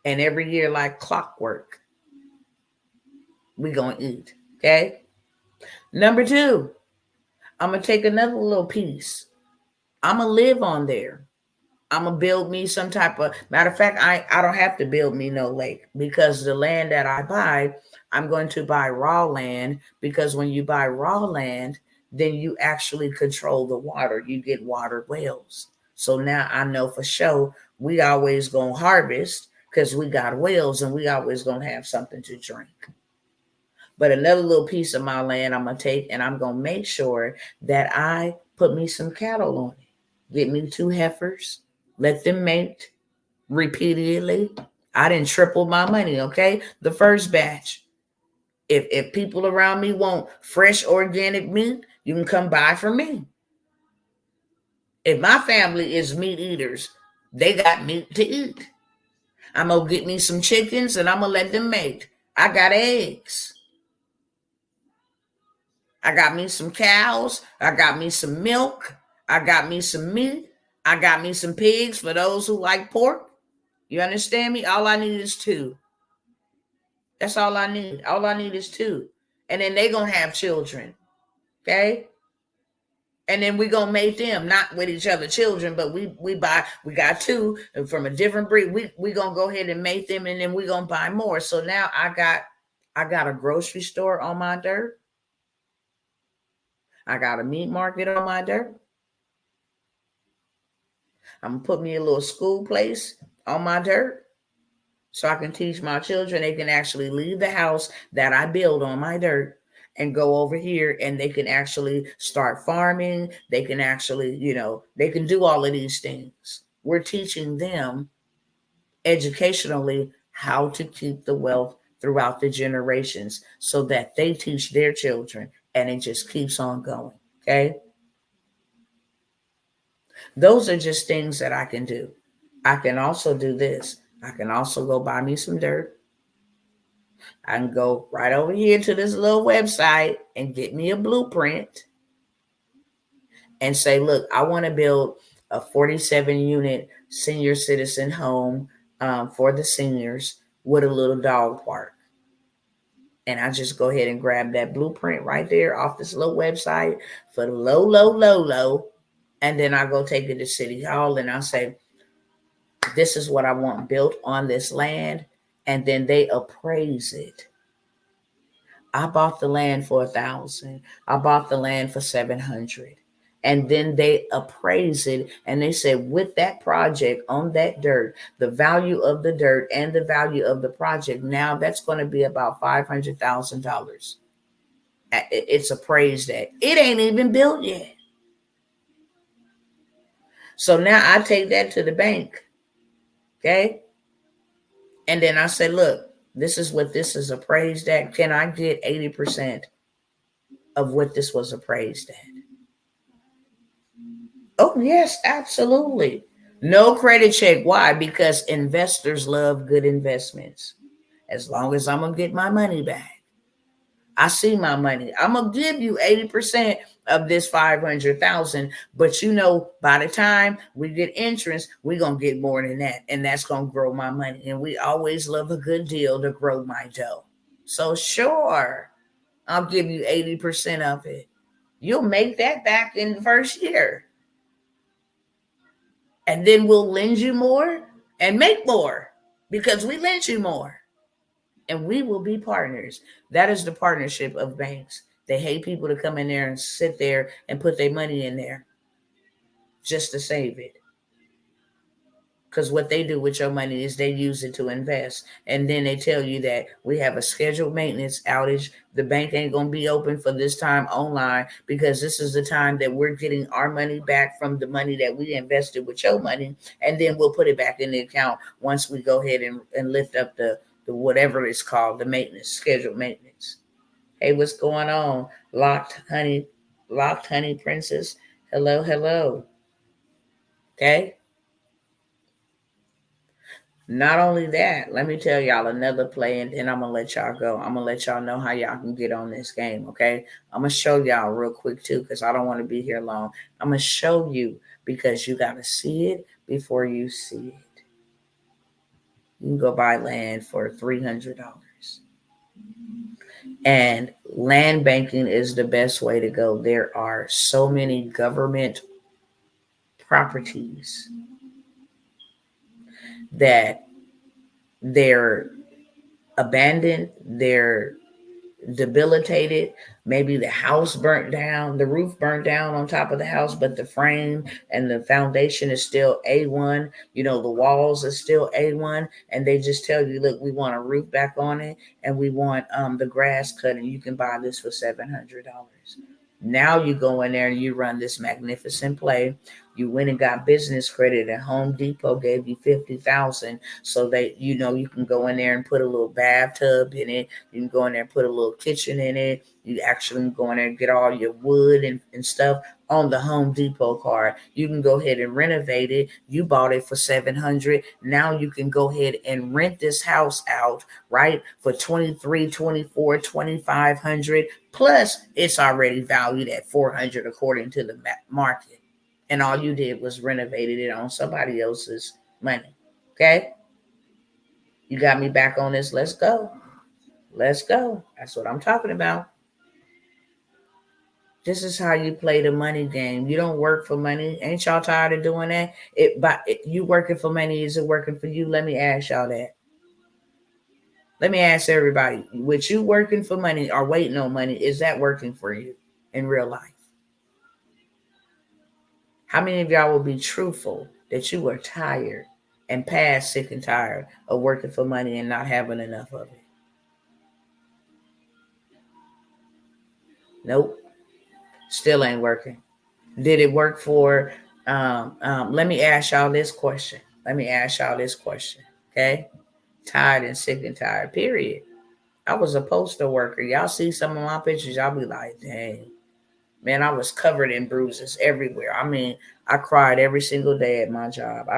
And every year, like clockwork, we going to eat, okay? Number 2, I'm going to take another little piece. I'm going to live on there. I'm going to build me some type of, matter of fact, I don't have to build me no lake, because the land that I buy, I'm going to buy raw land, because when you buy raw land, then you actually control the water. You get water wells. So now I know for sure we always going to harvest, because we got wells, and we always going to have something to drink. But another little piece of my land I'm going to take, and I'm going to make sure that I put me some cattle on it. Get me 2 heifers. Let them mate repeatedly. I didn't triple my money, okay? The first batch. If people around me want fresh organic meat, you can come buy from me. If my family is meat eaters, they got meat to eat. I'm going to get me some chickens, and I'm going to let them mate. I got eggs. I got me some cows. I got me some milk. I got me some meat. I got me some pigs for those who like pork. You understand me? All I need is 2. That's all I need. All I need is 2. And then they going to have children. Okay? And then we going to mate them, not with each other children, but we got 2 from a different breed. We going to go ahead and mate them, and then we going to buy more. So now I got a grocery store on my dirt. I got a meat market on my dirt. I'm going to put me a little school place on my dirt, so I can teach my children. They can actually leave the house that I build on my dirt and go over here, and they can actually start farming. They can actually, they can do all of these things. We're teaching them educationally how to keep the wealth throughout the generations, so that they teach their children, and it just keeps on going, okay? Those are just things that I can do. I can also do this. I can also go buy me some dirt. I can go right over here to this little website and get me a blueprint and say, look, I want to build a 47-unit senior citizen home for the seniors with a little dog park. And I just go ahead and grab that blueprint right there off this little website for the low. And then I go take it to City Hall, and I say, This is what I want built on this land. And then they appraise it. I bought the land for 1,000. I bought the land for 700. And then they appraise it and they say, with that project on that dirt, the value of the dirt and the value of the project, now that's going to be about $500,000. It's appraised at. It ain't even built yet. So now I take that to the bank. Okay. And then I say, look, this is what this is appraised at. Can I get 80% of what this was appraised at? Oh, yes, absolutely. No credit check. Why? Because investors love good investments. As long as I'm going to get my money back. I see my money. I'm going to give you 80% of this 500,000. But by the time we get interest, we're going to get more than that. And that's going to grow my money. And we always love a good deal to grow my dough. So sure, I'll give you 80% of it. You'll make that back in the first year. And then we'll lend you more and make more because we lend you more. And we will be partners. That is the partnership of banks. They hate people to come in there and sit there and put their money in there just to save it. Because what they do with your money is they use it to invest. And then they tell you that we have a scheduled maintenance outage. The bank ain't going to be open for this time online because this is the time that we're getting our money back from the money that we invested with your money. And then we'll put it back in the account once we go ahead and lift up the whatever it's called, the maintenance, scheduled maintenance. Hey, what's going on? Locked honey princess. Hello. Okay. Not only that, let me tell y'all another play, and then I'm going to let y'all go. I'm going to let y'all know how y'all can get on this game, okay? I'm going to show y'all real quick, too, because I don't want to be here long. I'm going to show you because you got to see it before you see it. You can go buy land for $300. And land banking is the best way to go. There are so many government properties that they're abandoned, they're debilitated. Maybe the house burnt down, the roof burnt down on top of the house, but the frame and the foundation is still A1. The walls are still A1, and they just tell you, look, we want a roof back on it, and we want the grass cut, and you can buy this for $700. Now you go in there and you run this magnificent play. You went and got business credit, and Home Depot gave you $50,000 so that you can go in there and put a little bathtub in it. You can go in there and put a little kitchen in it. You actually go in there and get all your wood and stuff on the Home Depot card. You can go ahead and renovate it. You bought it for $700. Now you can go ahead and rent this house out, right, for $2,300, $2,400, $2,500. Plus, it's already valued at $400 according to the market. And all you did was renovated it on somebody else's money. Okay? You got me back on this. Let's go. Let's go. That's what I'm talking about. This is how you play the money game. You don't work for money. Ain't y'all tired of doing that? You working for money, is it working for you? Let me ask y'all that. Let me ask everybody, with you working for money or waiting on money, is that working for you in real life? How many of y'all will be truthful that you are tired and past sick and tired of working for money and not having enough of it? Nope. Still ain't working. Did it work for, let me ask y'all this question. Okay? Tired and sick and tired, period. I was a postal worker. Y'all see some of my pictures, y'all be like, dang. Man, I was covered in bruises everywhere. I mean, I cried every single day at my job.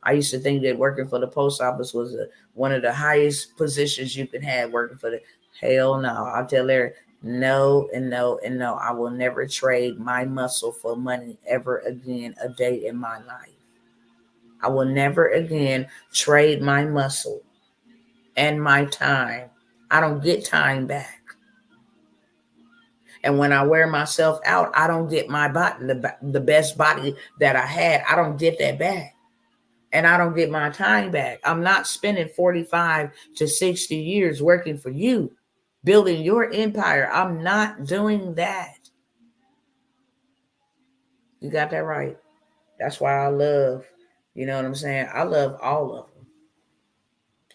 I used to think that working for the post office was one of the highest positions you could have working for the. Hell no. I'll tell her no and no and no. I will never trade my muscle for money ever again a day in my life. I will never again trade my muscle and my time. I don't get time back. And when I wear myself out, I don't get my body, the best body that I had. I don't get that back. And I don't get my time back. I'm not spending 45 to 60 years working for you, building your empire. I'm not doing that. You got that right. That's why I love, you know what I'm saying? I love all of them.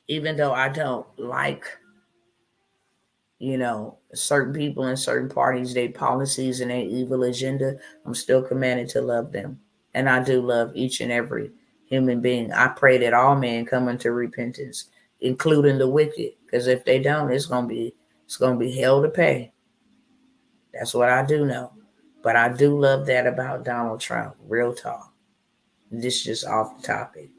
Even though I don't like, you know, certain people and certain parties, their policies and their evil agenda, I'm still commanded to love them. And I do love each and every human being. I pray that all men come into repentance, including the wicked. Because if they don't, it's gonna be hell to pay. That's what I do know. But I do love that about Donald Trump. Real talk. This is just off the topic.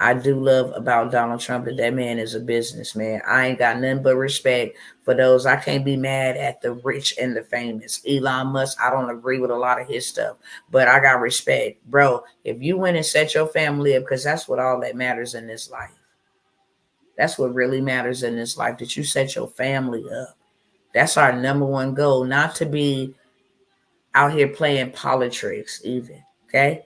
I do love about Donald Trump that man is a businessman. I ain't got nothing but respect for those. I can't be mad at the rich and the famous. Elon Musk, I don't agree with a lot of his stuff, but I got respect. Bro, if you went and set your family up, because that's what all that matters in this life. That's what really matters in this life, that you set your family up. That's our number one goal, not to be out here playing politics even, okay?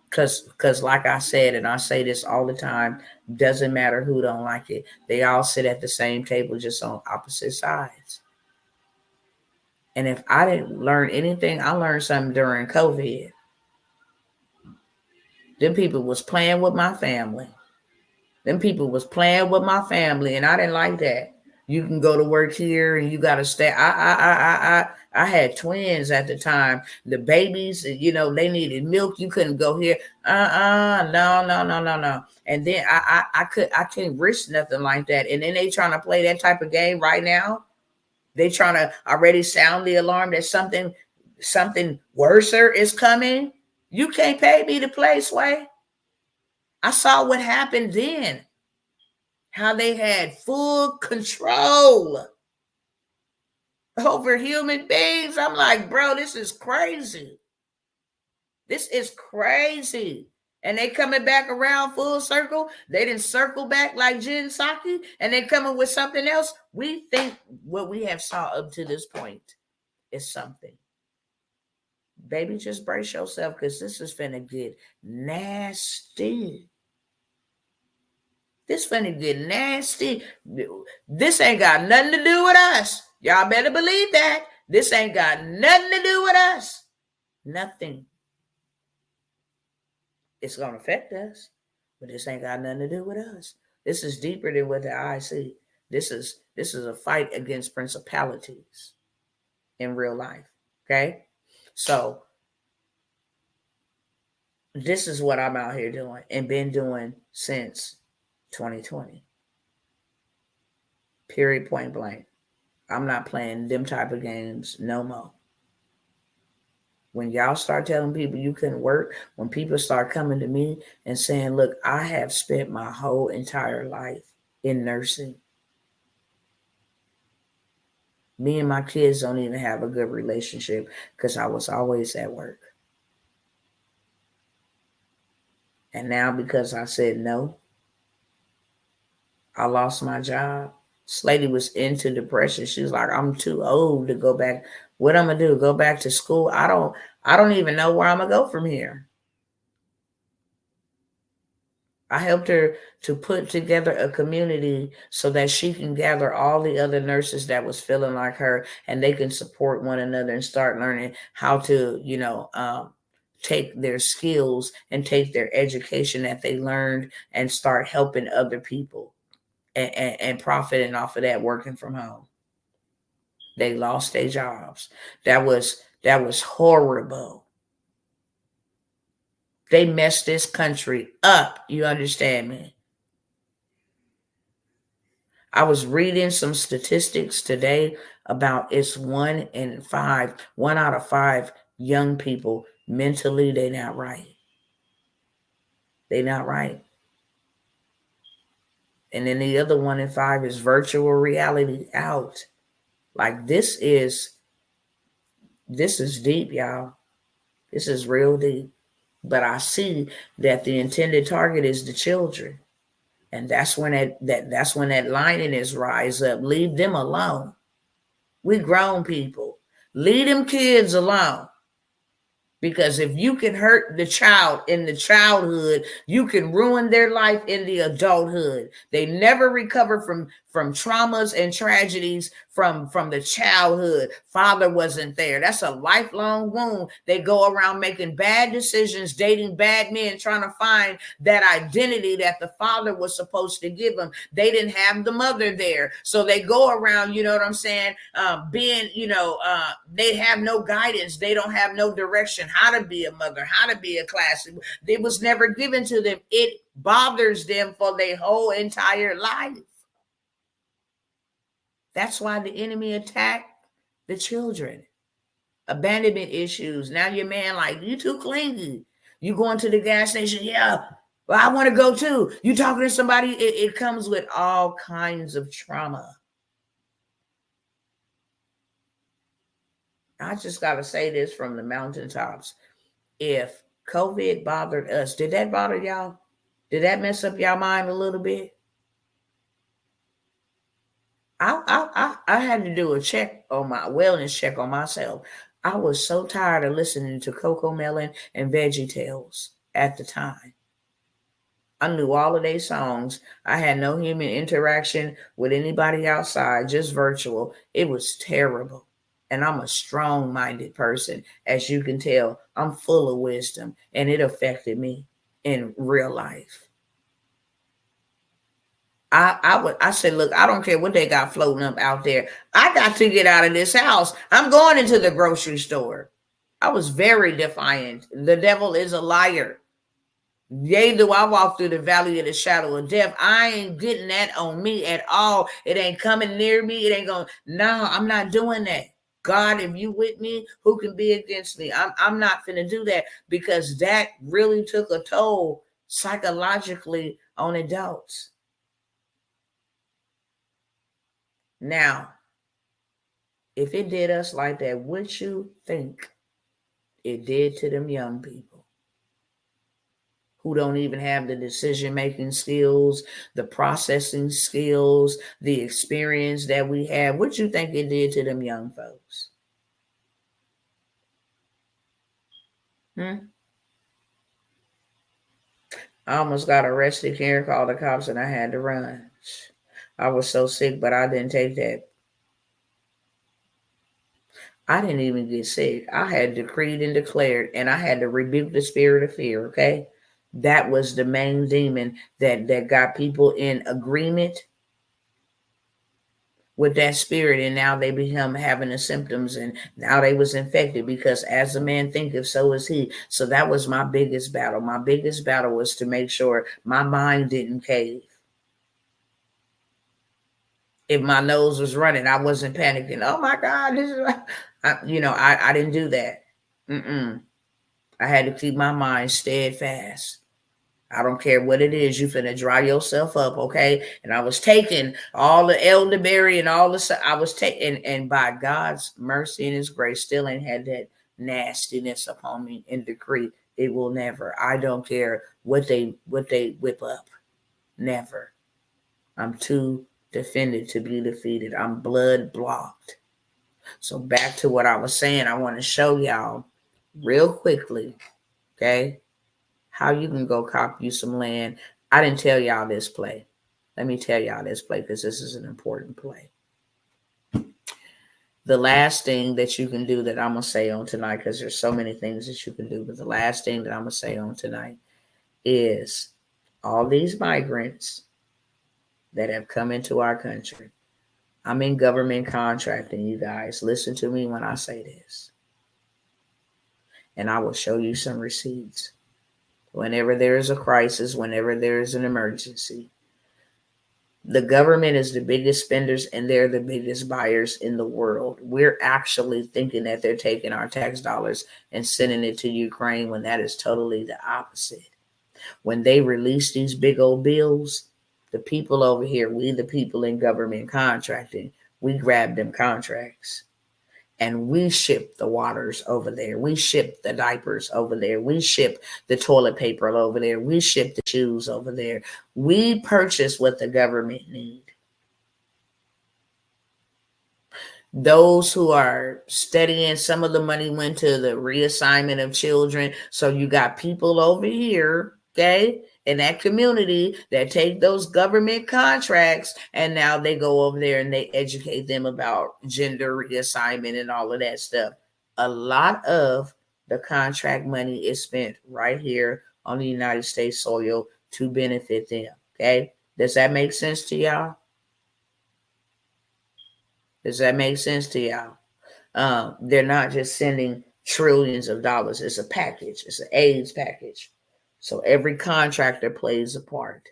Because like I said, and I say this all the time, doesn't matter who don't like it. They all sit at the same table, just on opposite sides. And if I didn't learn anything, I learned something during COVID. Them people was playing with my family. And I didn't like that. You can go to work here and you got to stay. I had twins at the time. The babies, you know, they needed milk. You couldn't go here. No. And then I couldn't risk nothing like that. And then they trying to play that type of game right now. They trying to already sound the alarm that something worser is coming. You can't pay me to play, Sway. I saw what happened then. How they had full control over human beings. I'm like, bro, this is crazy. This is crazy. And they coming back around full circle. They didn't circle back like Jin Saki, and they coming with something else. We think what we have saw up to this point is something. Baby, just brace yourself, because this is finna get nasty. This finna get nasty. This ain't got nothing to do with us. Y'all better believe that. This ain't got nothing to do with us. Nothing. It's going to affect us, but this ain't got nothing to do with us. This is deeper than what the eye see. This is a fight against principalities in real life. Okay? So this is what I'm out here doing and been doing since 2020. Period, point blank. I'm not playing them type of games no more. When y'all start telling people you couldn't work, when people start coming to me and saying, look, I have spent my whole entire life in nursing. Me and my kids don't even have a good relationship because I was always at work. And now because I said no, I lost my job. This lady was into depression. She was like, I'm too old to go back. What I'm going to do? Go back to school? I don't even know where I'm going to go from here. I helped her to put together a community so that she can gather all the other nurses that was feeling like her, and they can support one another and start learning how to, take their skills and take their education that they learned and start helping other people and profiting off of that, working from home. They lost their jobs. That was horrible. They messed this country up. You understand me? I was reading some statistics today about it's 1 out of 5 young people mentally, they not right. They not right. And then the other 1 in 5 is virtual reality out. Like this is deep, y'all. This is real deep. But I see that the intended target is the children. And that's when that lioness rise up. Leave them alone. We grown people. Leave them kids alone. Because if you can hurt the child in the childhood, you can ruin their life in the adulthood. They never recover from traumas and tragedies from the childhood. Father wasn't there. That's a lifelong wound. They go around making bad decisions, dating bad men, trying to find that identity that the father was supposed to give them. They didn't have the mother there. So they go around, you know what I'm saying, being, they have no guidance. They don't have no direction, how to be a mother, how to be a classy. It was never given to them. It bothers them for their whole entire life. That's why the enemy attacked the children. Abandonment issues. Now your man like, you too clingy. You going to the gas station? Yeah, well, I want to go too. You talking to somebody? It comes with all kinds of trauma. I just got to say this from the mountaintops. If COVID bothered us, did that bother y'all? Did that mess up y'all mind a little bit? I had to do a check on my wellness check on myself. I was so tired of listening to Coco Melon and Veggie Tales at the time. I knew all of their songs. I had no human interaction with anybody outside, just virtual. It was terrible. And I'm a strong-minded person. As you can tell, I'm full of wisdom, and it affected me in real life. I said, look, I don't care what they got floating up out there. I got to get out of this house. I'm going into the grocery store. I was very defiant. The devil is a liar. Yea, do I walk through the valley of the shadow of death, I ain't getting that on me at all. It ain't coming near me. It ain't going, no, I'm not doing that. God, if you with me, who can be against me? I'm not finna do that, because that really took a toll psychologically on adults. Now, if it did us like that, what you think it did to them young people who don't even have the decision-making skills, the processing skills, the experience that we have? What you think it did to them young folks? I almost got arrested here, called the cops, and I had to run. I was so sick, but I didn't take that. I didn't even get sick. I had decreed and declared, and I had to rebuke the spirit of fear, okay? That was the main demon that got people in agreement with that spirit, and now they become having the symptoms, and now they was infected, because as a man thinketh, so is he. So that was my biggest battle. My biggest battle was to make sure my mind didn't cave. If my nose was running, I wasn't panicking. Oh my God, this is, I didn't do that. I had to keep my mind steadfast. I don't care what it is. You finna dry yourself up, okay? And I was taking all the elderberry and all the, I was taking, and by God's mercy and His grace, still ain't had that nastiness upon me and decree. It will never. I don't care what they whip up. Never. I'm too defended to be defeated. I'm blood blocked. So back to what I was saying, I want to show y'all real quickly, okay, how you can go cop you some land. I didn't tell y'all this play. Let me tell y'all this play, because this is an important play. The last thing that you can do that I'm going to say on tonight, because there's so many things that you can do, but the last thing that I'm going to say on tonight is all these migrants that have come into our country. I'm in government contracting, you guys. Listen to me when I say this. And I will show you some receipts. Whenever there is a crisis, whenever there is an emergency, the government is the biggest spenders, and they're the biggest buyers in the world. We're actually thinking that they're taking our tax dollars and sending it to Ukraine, when that is totally the opposite. When they release these big old bills, the people over here, we the people in government contracting, we grab them contracts and we ship the waters over there. We ship the diapers over there. We ship the toilet paper over there. We ship the shoes over there. We purchase what the government need. Those who are studying, some of the money went to the reassignment of children. So you got people over here, okay, in that community that take those government contracts and now they go over there and they educate them about gender reassignment and all of that stuff. A lot of the contract money is spent right here on the United States soil to benefit them. Okay. Does that make sense to y'all? Does that make sense to y'all? They're not just sending trillions of dollars. It's a package. It's an AIDS package. So every contractor plays a part.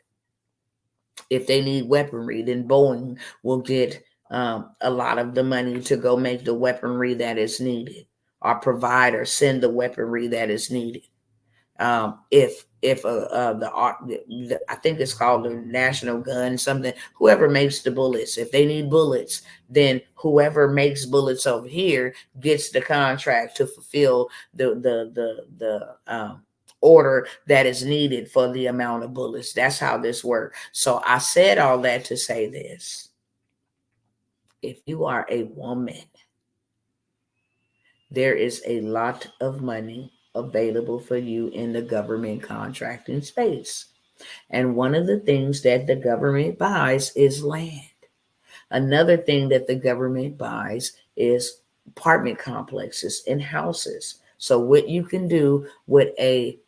If they need weaponry, then Boeing will get a lot of the money to go make the weaponry that is needed. Our provider send the weaponry that is needed. If I think it's called the National Gun something, whoever makes the bullets, if they need bullets, then whoever makes bullets over here gets the contract to fulfill the order that is needed for the amount of bullets. That's how this works. So I said all that to say this: if you are a woman, there is a lot of money available for you in the government contracting space. And one of the things that the government buys is land. Another thing that the government buys is apartment complexes and houses. So what you can do with a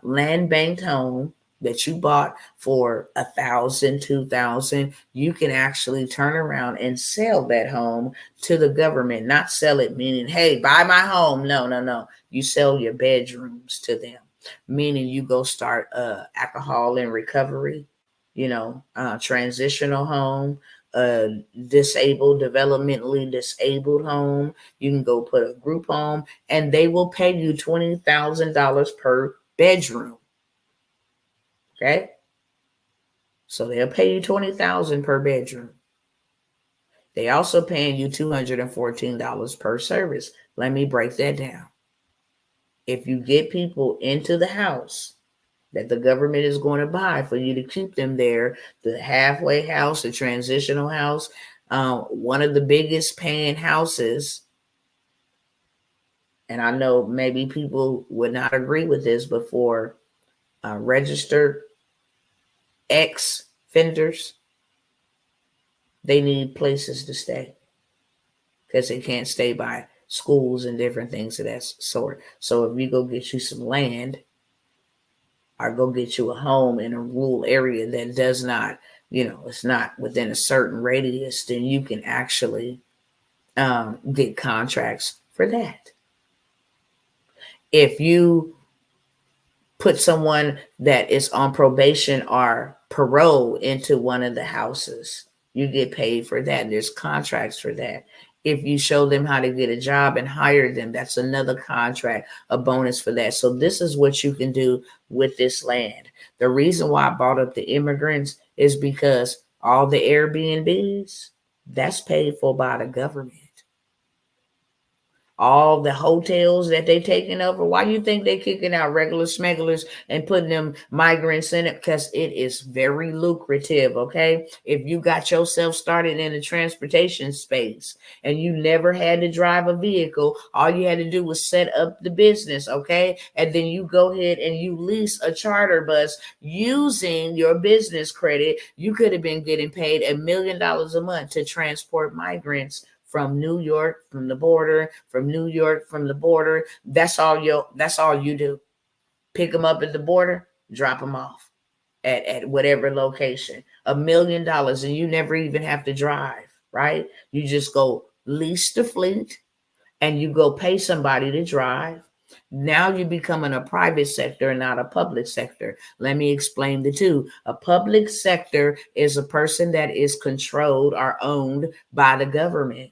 land banked home that you bought for $1,000, $2,000, you can actually turn around and sell that home to the government. Not sell it meaning, hey, buy my home. No. You sell your bedrooms to them, meaning you go start alcohol and recovery, transitional home, developmentally disabled home. You can go put a group home, and they will pay you $20,000 per bedroom. Okay, so they'll pay you $20,000 per bedroom. They also paying you $214 per service. Let me break that down. If you get people into the house that the government is going to buy for you to keep them there, the halfway house, the transitional house, one of the biggest paying houses, and I know maybe people would not agree with this, but for registered ex-offenders, they need places to stay because they can't stay by schools and different things of that sort. So if you go get you some land or go get you a home in a rural area that does not, it's not within a certain radius, then you can actually get contracts for that. If you put someone that is on probation or parole into one of the houses, you get paid for that. There's contracts for that. If you show them how to get a job and hire them, that's another contract, a bonus for that. So this is what you can do with this land. The reason why I brought up the immigrants is because all the Airbnbs, that's paid for by the government. All the hotels that they taking over, why you think they kicking out regular smugglers and putting them migrants in it? Because it is very lucrative, okay? If you got yourself started in the transportation space and you never had to drive a vehicle, all you had to do was set up the business, okay? And then you go ahead and you lease a charter bus using your business credit, you could have been getting paid $1 million a month to transport migrants from New York, from the border, from New York, from the border. That's all you do. Pick them up at the border, drop them off at whatever location. $1 million, and you never even have to drive, right? You just go lease the fleet and you go pay somebody to drive. Now you're becoming a private sector and not a public sector. Let me explain the two. A public sector is a person that is controlled or owned by the government.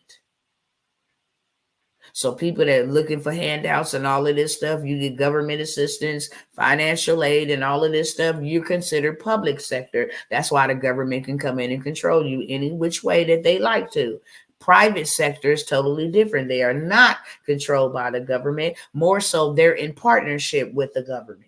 So people that are looking for handouts and all of this stuff, you get government assistance, financial aid, and all of this stuff, you're considered public sector. That's why the government can come in and control you any which way that they like to. Private sector is totally different. They are not controlled by the government. More so, they're in partnership with the government.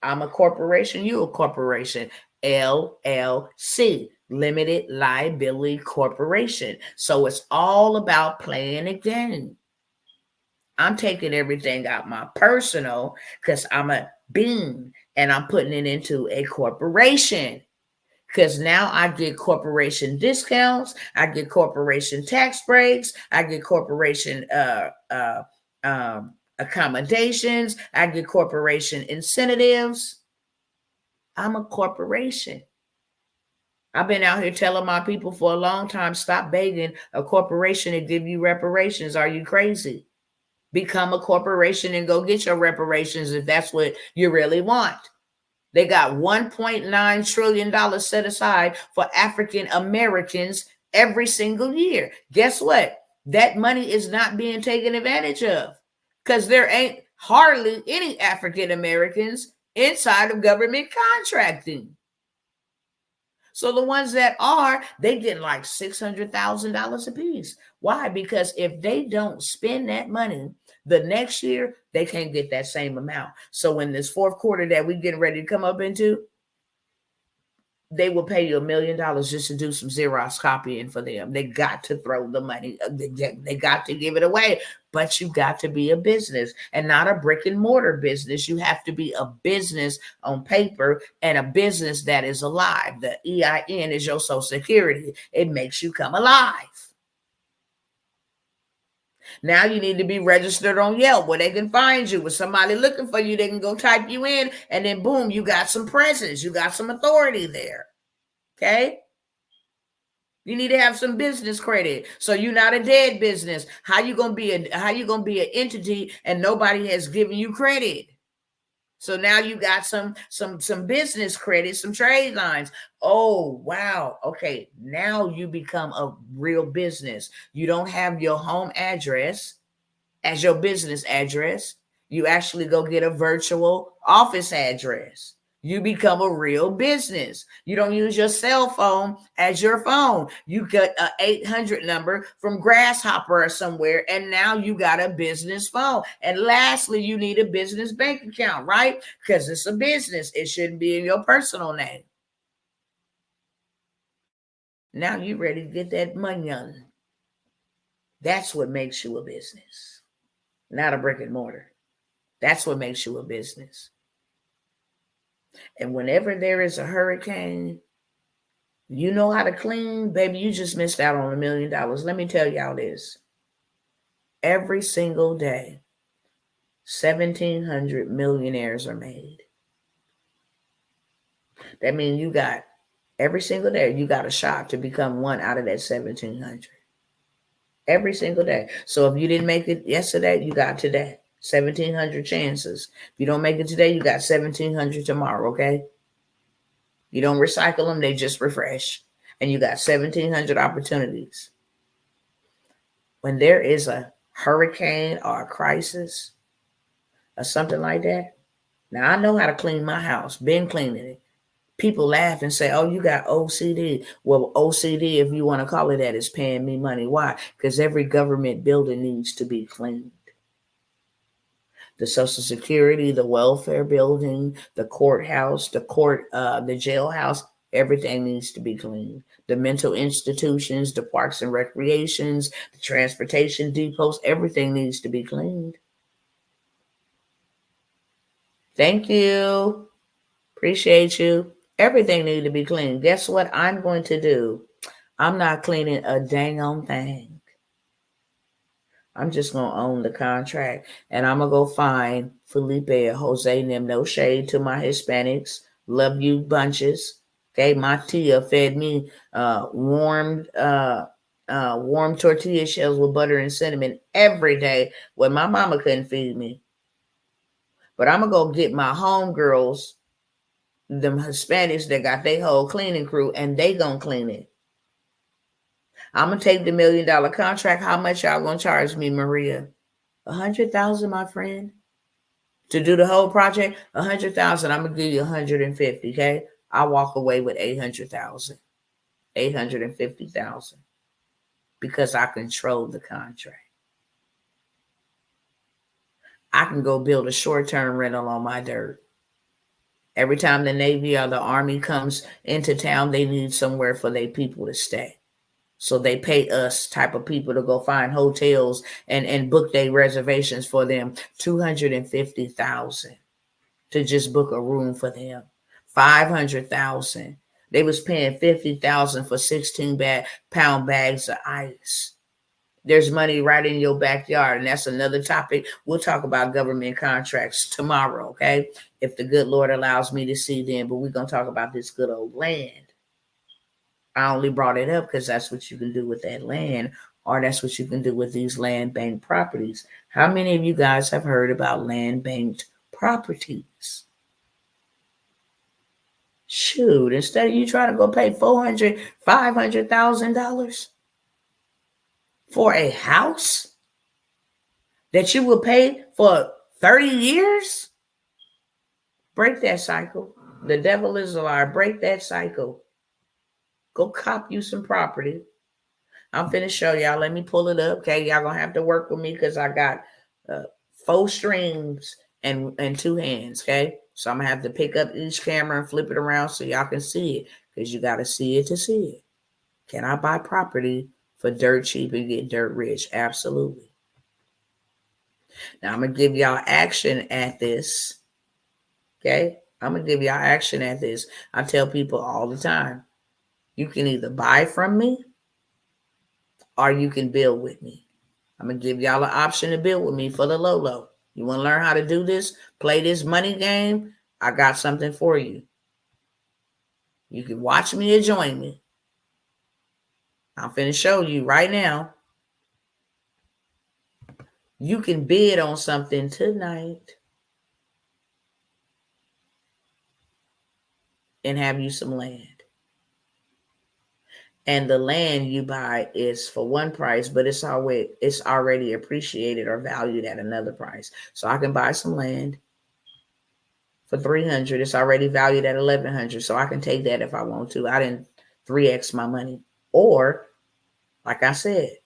I'm a corporation, you're a corporation. LLC, Limited Liability Corporation. So it's all about playing a game. I'm taking everything out my personal because I'm a bean and I'm putting it into a corporation. Because now I get corporation discounts, I get corporation tax breaks, I get corporation accommodations, I get corporation incentives. I'm a corporation. I've been out here telling my people for a long time, stop begging a corporation to give you reparations. Are you crazy? Become a corporation and go get your reparations if that's what you really want. They got $1.9 trillion set aside for African Americans every single year. Guess what? That money is not being taken advantage of because there ain't hardly any African Americans inside of government contracting. So the ones that are, they get like $600,000 a piece. Why? Because if they don't spend that money the next year, they can't get that same amount. So in this fourth quarter that we're getting ready to come up into, they will pay you $1 million just to do some Xerox copying for them. They got to throw the money. They got to give it away. But you got to be a business and not a brick and mortar business. You have to be a business on paper and a business that is alive. The EIN is your Social Security. It makes you come alive. Now you need to be registered on Yelp where they can find you. With somebody looking for you, they can go type you in and then boom, you got some presence. You got some authority there. Okay? You need to have some business credit. So you're not a dead business. How you gonna be an entity and nobody has given you credit? So now you got some business credit, some trade lines. Oh, wow. Okay. Now you become a real business. You don't have your home address as your business address. You actually go get a virtual office address. You become a real business. You don't use your cell phone as your phone. You get an 800 number from Grasshopper or somewhere, and now you got a business phone. And lastly, you need a business bank account, right? Because it's a business. It shouldn't be in your personal name. Now you're ready to get that money on. That's what makes you a business, not a brick and mortar. That's what makes you a business. And whenever there is a hurricane, you know how to clean, baby, you just missed out on $1 million. Let me tell y'all this. Every single day, 1,700 millionaires are made. That means you got, every single day, you got a shot to become one out of that 1,700. Every single day. So if you didn't make it yesterday, you got today. 1,700 chances. If you don't make it today, you got 1,700 tomorrow, okay? You don't recycle them, they just refresh. And you got 1,700 opportunities. When there is a hurricane or a crisis or something like that, now I know how to clean my house, been cleaning it. People laugh and say, oh, you got OCD. Well, OCD, if you want to call it that, is paying me money. Why? Because every government building needs to be cleaned. The Social Security, the welfare building, the courthouse, the jailhouse, everything needs to be cleaned. The mental institutions, the parks and recreations, the transportation depots, everything needs to be cleaned. Thank you. Appreciate you. Everything needs to be cleaned. Guess what I'm going to do? I'm not cleaning a dang on thing. I'm just going to own the contract. And I'm going to go find Felipe or Jose and them. No shade to my Hispanics. Love you bunches. Okay, my tia fed me warm tortilla shells with butter and cinnamon every day when my mama couldn't feed me. But I'm going to go get my homegirls, them Hispanics that got their whole cleaning crew, and they going to clean it. I'm going to take the $1 million contract. How much y'all going to charge me, Maria? 100,000, my friend. To do the whole project, 100,000. I'm going to give you 150, okay? I'll walk away with 800,000. 850,000. Because I control the contract. I can go build a short-term rental on my dirt. Every time the Navy or the Army comes into town, they need somewhere for their people to stay. So they pay us type of people to go find hotels and book their reservations for them. $250,000 to just book a room for them. $500,000. They was paying $50,000 for 16-pound bags of ice. There's money right in your backyard, and that's another topic. We'll talk about government contracts tomorrow, okay? If the good Lord allows me to see them, but we're going to talk about this good old land. I only brought it up because that's what you can do with that land, or that's what you can do with these land bank properties. How many of you guys have heard about land banked properties? Shoot, instead of you trying to go pay $400,000, $500,000 for a house that you will pay for 30 years, break that cycle. The devil is a liar. Break that cycle. Go cop you some property. I'm finna show y'all. Let me pull it up. Okay, y'all gonna have to work with me because I got 4 strings and 2 hands. Okay, so I'm gonna have to pick up each camera and flip it around so y'all can see it, because you got to see it to see it. Can I buy property for dirt cheap and get dirt rich? Absolutely. Now I'm gonna give y'all action at this. Okay, I'm gonna give y'all action at this. I tell people all the time, you can either buy from me or you can build with me. I'm going to give y'all an option to build with me for the low. You want to learn how to do this? Play this money game? I got something for you. You can watch me or join me. I'm finna show you right now. You can bid on something tonight and have you some land. And the land you buy is for one price, but it's already appreciated or valued at another price. So I can buy some land for $300. It's already valued at $1,100. So I can take that if I want to. I didn't 3x my money. Or, like I said,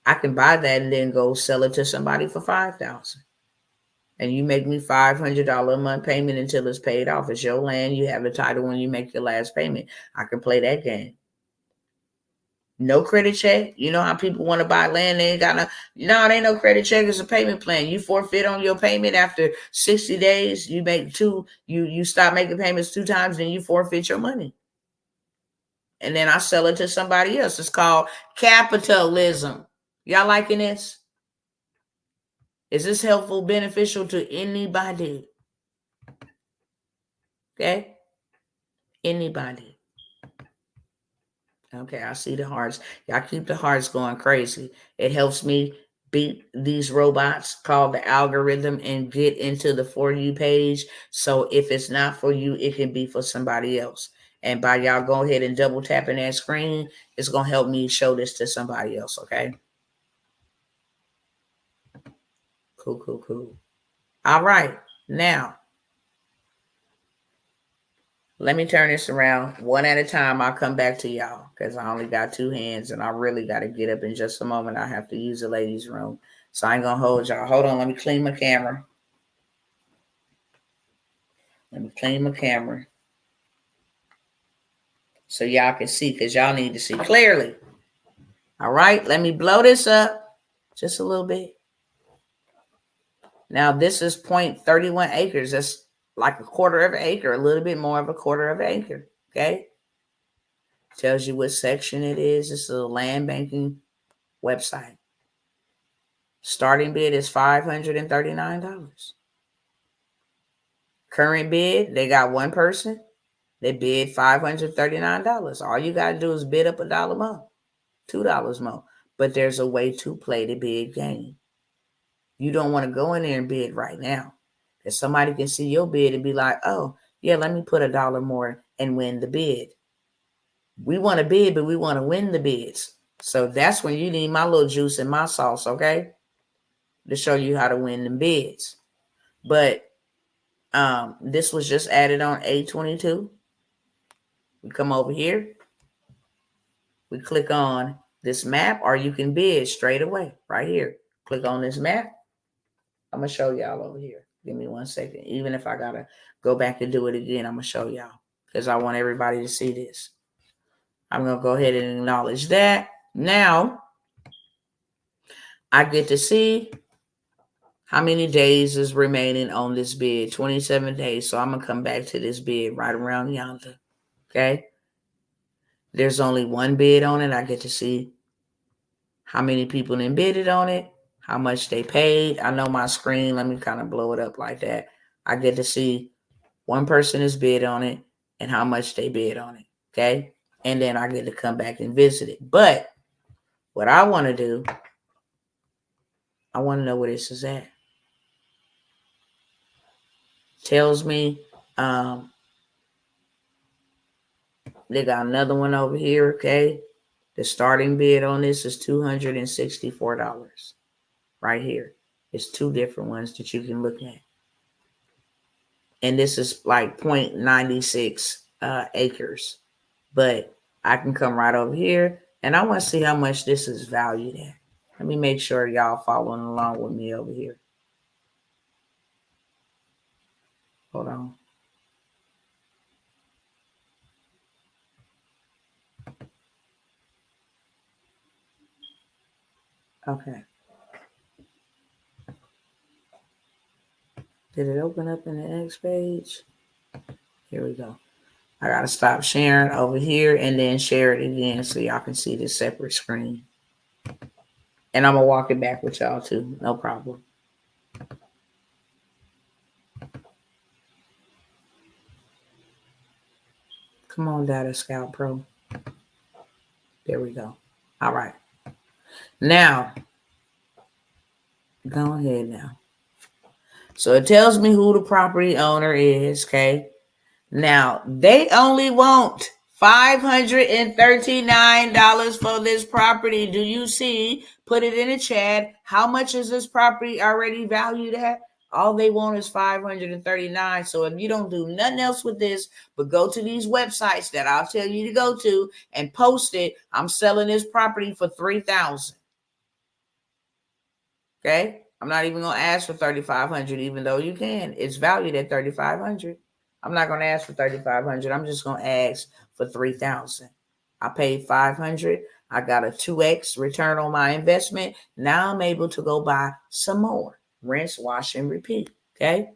I can buy that and then go sell it to somebody for $5,000. And you make me $500 a month payment until it's paid off. It's your land. You have the title when you make your last payment. I can play that game. No credit check. You know how people want to buy land? They ain't got no, ain't no credit check. It's a payment plan. You forfeit on your payment after 60 days. You make 2, you stop making payments 2 times, then you forfeit your money. And then I sell it to somebody else. It's called capitalism. Y'all liking this? Is this helpful, beneficial to anybody? Okay? Anybody. Okay, I see the hearts. Y'all keep the hearts going crazy. It helps me beat these robots called the algorithm and get into the For You page. So if it's not for you, it can be for somebody else. And by y'all go ahead and double tapping that screen, it's going to help me show this to somebody else, okay? Cool. All right, now, let me turn this around one at a time. I'll come back to y'all because I only got 2 hands and I really got to get up in just a moment. I have to use the ladies' room. So I ain't going to hold y'all. Hold on. Let me clean my camera. So y'all can see, because y'all need to see clearly. All right. Let me blow this up just a little bit. Now, this is 0.31 acres. That's like a quarter of an acre, a little bit more of a quarter of an acre. Okay. Tells you what section it is. It's a land banking website. Starting bid is $539. Current bid, they got one person. They bid $539. All you got to do is bid up $1 more, $2 more. But there's a way to play the bid game. You don't want to go in there and bid right now. Because somebody can see your bid and be like, oh, yeah, let me put $1 more and win the bid. We want to bid, but we want to win the bids. So that's when you need my little juice and my sauce, okay? To show you how to win the bids. But this was just added on 8/22. We come over here. We click on this map, or you can bid straight away right here. Click on this map. I'm going to show y'all over here. Give me 1 second. Even if I gotta go back and do it again, I'm gonna show y'all because I want everybody to see this. I'm gonna go ahead and acknowledge that. Now I get to see how many days is remaining on this bid. 27 days. So I'm gonna come back to this bid right around yonder. Okay. There's only one bid on it. I get to see how many people then bidded on it, how much they paid. I know my screen. Let me kind of blow it up like that. I get to see one person is bid on it and how much they bid on it. Okay. And then I get to come back and visit it. But what I want to do, I want to know where this is at. Tells me they got another one over here. Okay. The starting bid on this is $264 right here. It's two different ones that you can look at. And this is like 0.96 acres. But I can come right over here and I want to see how much this is valued at. Let me make sure y'all following along with me over here. Hold on. Okay. Did it open up in the next page? Here we go. I got to stop sharing over here and then share it again so y'all can see this separate screen. And I'm going to walk it back with y'all too. No problem. Come on, Data Scout Pro. There we go. All right. Now, go ahead now. So it tells me who the property owner is, okay? Now, they only want $539 for this property. Do you see? Put it in the chat. How much is this property already valued at? All they want is $539. So if you don't do nothing else with this, but go to these websites that I'll tell you to go to and post it, I'm selling this property for $3,000. Okay? I'm not even going to ask for $3,500, even though you can. It's valued at $3,500. I'm not going to ask for $3,500. I'm just going to ask for $3,000. I paid $500. I got a 2x return on my investment. Now I'm able to go buy some more. Rinse, wash, and repeat. Okay?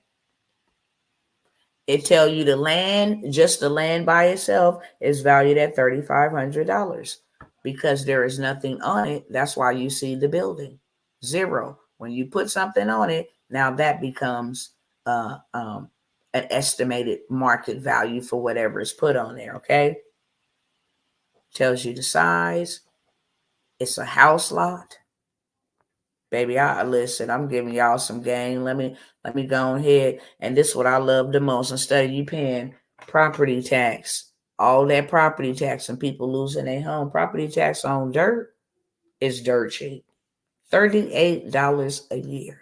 It tell you the land, just the land by itself, is valued at $3,500 because there is nothing on it. That's why you see the building. Zero. When you put something on it, now that becomes an estimated market value for whatever is put on there. Okay. Tells you the size. It's a house lot. Baby, listen, I'm giving y'all some game. Let me go ahead. And this is what I love the most. Instead of you paying property tax, all that property tax and people losing their home, property tax on dirt is dirt cheap. $38 a year.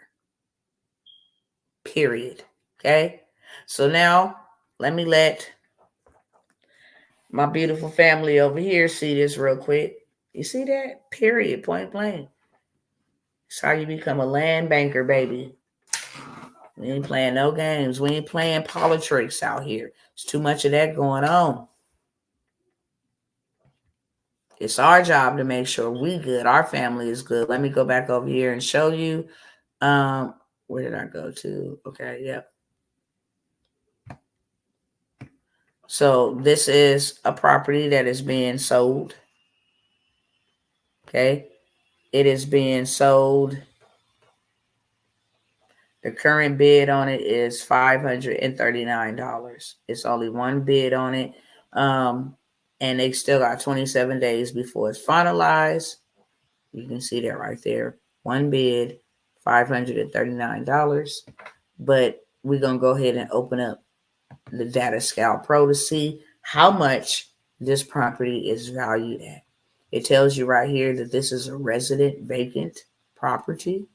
Period. Okay. So now let me let my beautiful family over here see this real quick. You see that? Period. Point blank. It's how you become a land banker, baby. We ain't playing no games. We ain't playing politics out here. There's too much of that going on. It's our job to make sure we good. Our family is good. Let me go back over here and show you. Where did I go to? Okay, yep. So this is a property that is being sold. Okay. It is being sold. The current bid on it is $539. It's only one bid on it. And they still got 27 days before it's finalized. You can see that right there. One bid, $539. But we're going to go ahead and open up the Data Scout Pro to see how much this property is valued at. It tells you right here that this is a resident vacant property.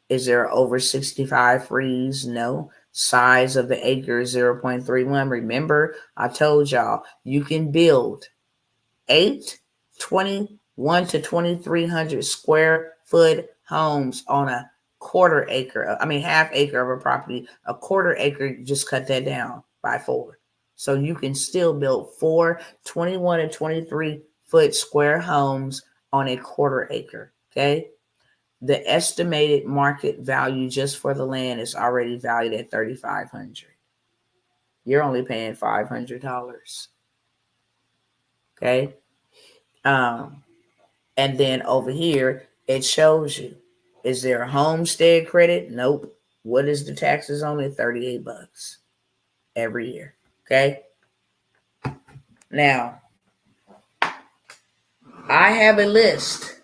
Is there over 65 freeze? No. Size of the acre is 0.31. Remember, I told y'all you can build 21 to 2,300 square foot homes on a half acre of a property, a quarter acre, just cut that down by 4. So you can still build 4 21 and 23 foot square homes on a quarter acre. Okay. The estimated market value just for the land is already valued at $3,500. You're only paying $500. Okay. And then over here, it shows you, is there a homestead credit? Nope. What is the taxes on it? $38 every year. Okay. Now, I have a list.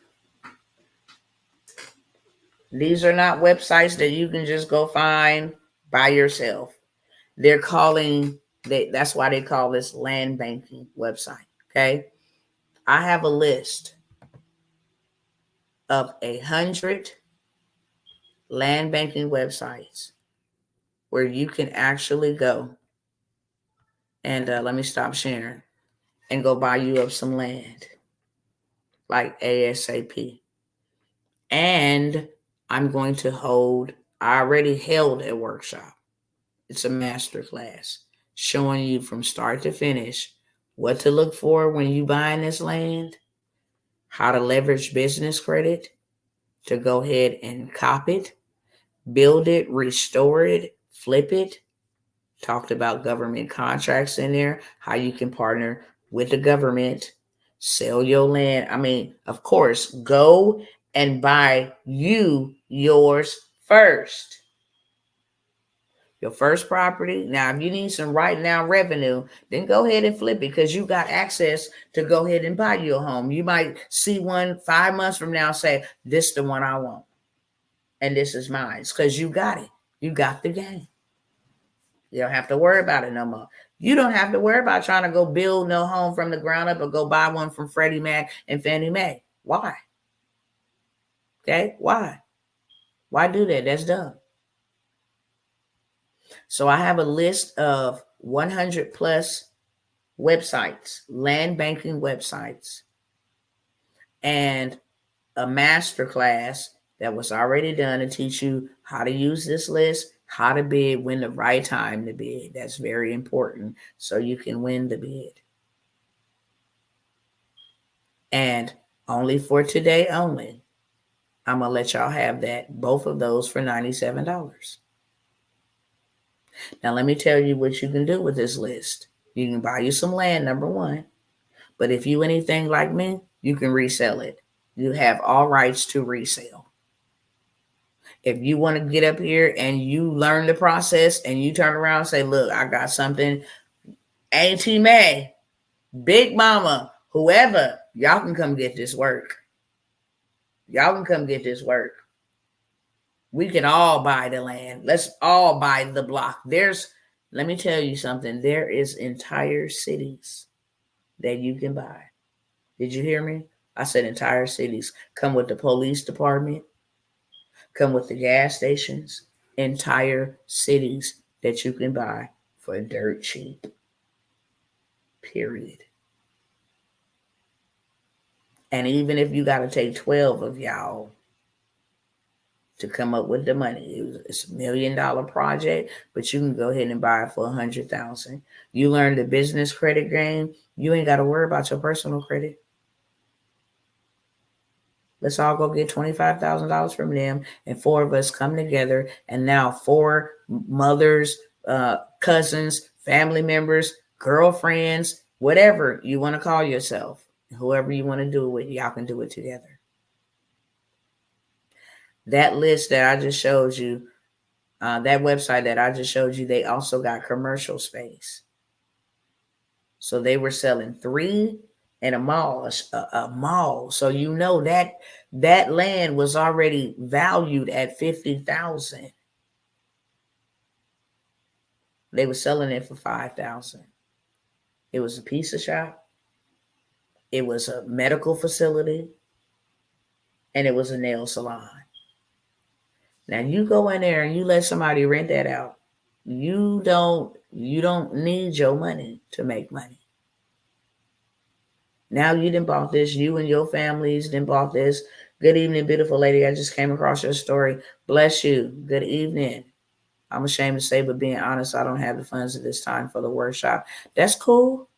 These are not websites that you can just go find by yourself. That's why they call this land banking website. Okay. I have a list of 100 land banking websites where you can actually go and let me stop sharing and go buy you up some land like ASAP. And I'm going to I already held a workshop. It's a master class showing you from start to finish what to look for when you buying this land, how to leverage business credit to go ahead and cop it, build it, restore it, flip it. Talked about government contracts in there, how you can partner with the government, sell your land. I mean, of course, go and buy yours first. Your first property. Now, if you need some right now revenue, then go ahead and flip it because you got access to go ahead and buy your home. You might see one 5 months from now, say, this is the one I want. And this is mine. It's because you got it. You got the game. You don't have to worry about it no more. You don't have to worry about trying to go build no home from the ground up or go buy one from Freddie Mac and Fannie Mae. Why? Okay, why? Why do that? That's dumb. So I have a list of 100 plus websites, land banking websites, and a master class that was already done to teach you how to use this list, how to bid, when the right time to bid. That's very important so you can win the bid. And only for today only, I'm going to let y'all have both of those for $97. Now, let me tell you what you can do with this list. You can buy you some land, number one. But if you anything like me, you can resell it. You have all rights to resell. If you want to get up here and you learn the process and you turn around and say, look, I got something, Auntie May, Big Mama, whoever, y'all can come get this work. Y'all can come get this work. We can all buy the land. Let's all buy the block. Let me tell you something. There is entire cities that you can buy. Did you hear me? I said entire cities. Come with the police department. Come with the gas stations. Entire cities that you can buy for dirt cheap. Period. And even if you got to take 12 of y'all to come up with the money, it's $1 million project, but you can go ahead and buy it for $100,000. You learn the business credit game. You ain't got to worry about your personal credit. Let's all go get $25,000 from them, and 4 of us come together, and now 4 mothers, cousins, family members, girlfriends, whatever you want to call yourself, whoever you want to do it with, y'all can do it together. That list that I just showed you, that website that I just showed you, they also got commercial space. So they were selling 3 in a mall, So you know that land was already valued at $50,000. They were selling it for $5,000. It was a pizza shop. It was a medical facility, and it was a nail salon. Now you go in there and you let somebody rent that out. You don't need your money to make money. Now you done bought this, you and your families done bought this. Good evening, beautiful lady. I just came across your story. Bless you. Good evening. I'm ashamed to say, but being honest, I don't have the funds at this time for the workshop. That's cool.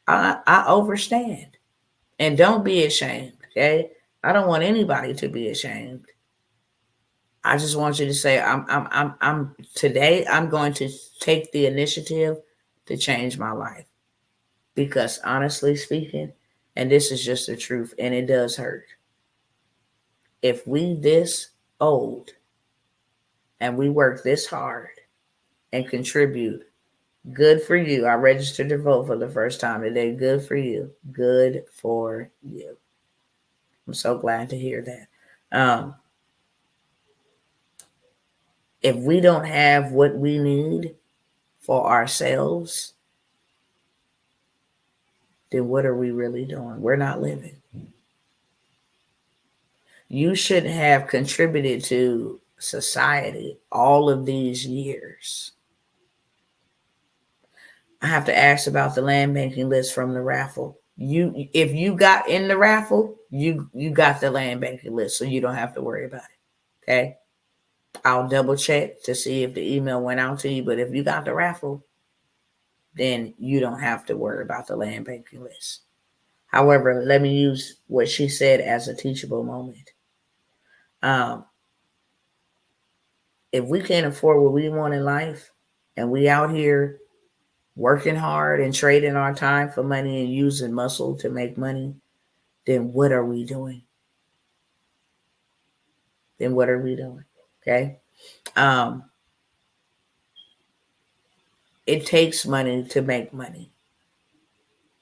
I overstand. And don't be ashamed, okay? I don't want anybody to be ashamed. I just want you to say, I'm today I'm going to take the initiative to change my life. Because honestly speaking, and this is just the truth, and it does hurt. If we this old and we work this hard and contribute, good for you. I registered to vote for the first time today. Good for you. Good for you. I'm so glad to hear that. If we don't have what we need for ourselves, then what are we really doing? We're not living. You should have contributed to society all of these years. I have to ask about the land banking list from the raffle. If you got in the raffle, you got the land banking list, so you don't have to worry about it. Okay? I'll double check to see if the email went out to you, but if you got the raffle, then you don't have to worry about the land banking list. However, let me use what she said as a teachable moment. If we can't afford what we want in life and we out here working hard and trading our time for money and using muscle to make money, then what are we doing? Okay? It takes money to make money.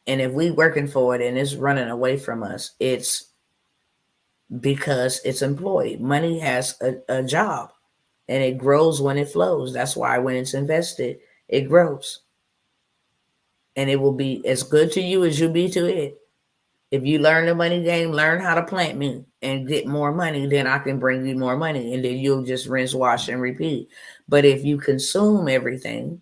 And if we working for it and it's running away from us, it's because it's employed. Money has a job and it grows when it flows. That's why when it's invested, it grows. And it will be as good to you as you be to it. If you learn the money game, learn how to plant me and get more money, then I can bring you more money. And then you'll just rinse, wash, and repeat. But if you consume everything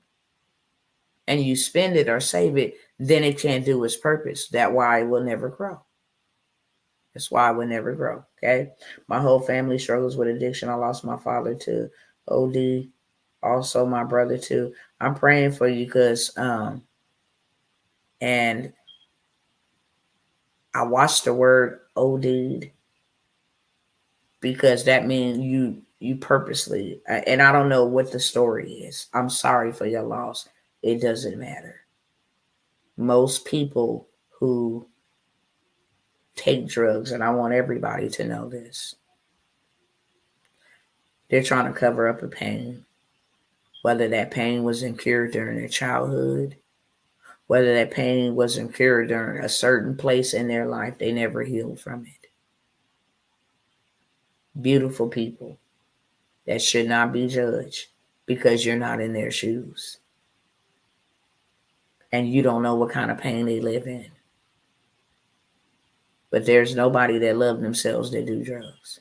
and you spend it or save it, then it can't do its purpose. That's why it will never grow. That's why I would never grow. Okay. My whole family struggles with addiction. I lost my father to OD. Also my brother too. I'm praying for you because and I watched the word OD'd because that means you purposely, and I don't know what the story is. I'm sorry for your loss. It doesn't matter. Most people who take drugs, and I want everybody to know this, they're trying to cover up a pain. Whether that pain was incurred during their childhood, whether that pain was incurred during a certain place in their life, they never healed from it. Beautiful people that should not be judged because you're not in their shoes. And you don't know what kind of pain they live in. But there's nobody that love themselves that do drugs.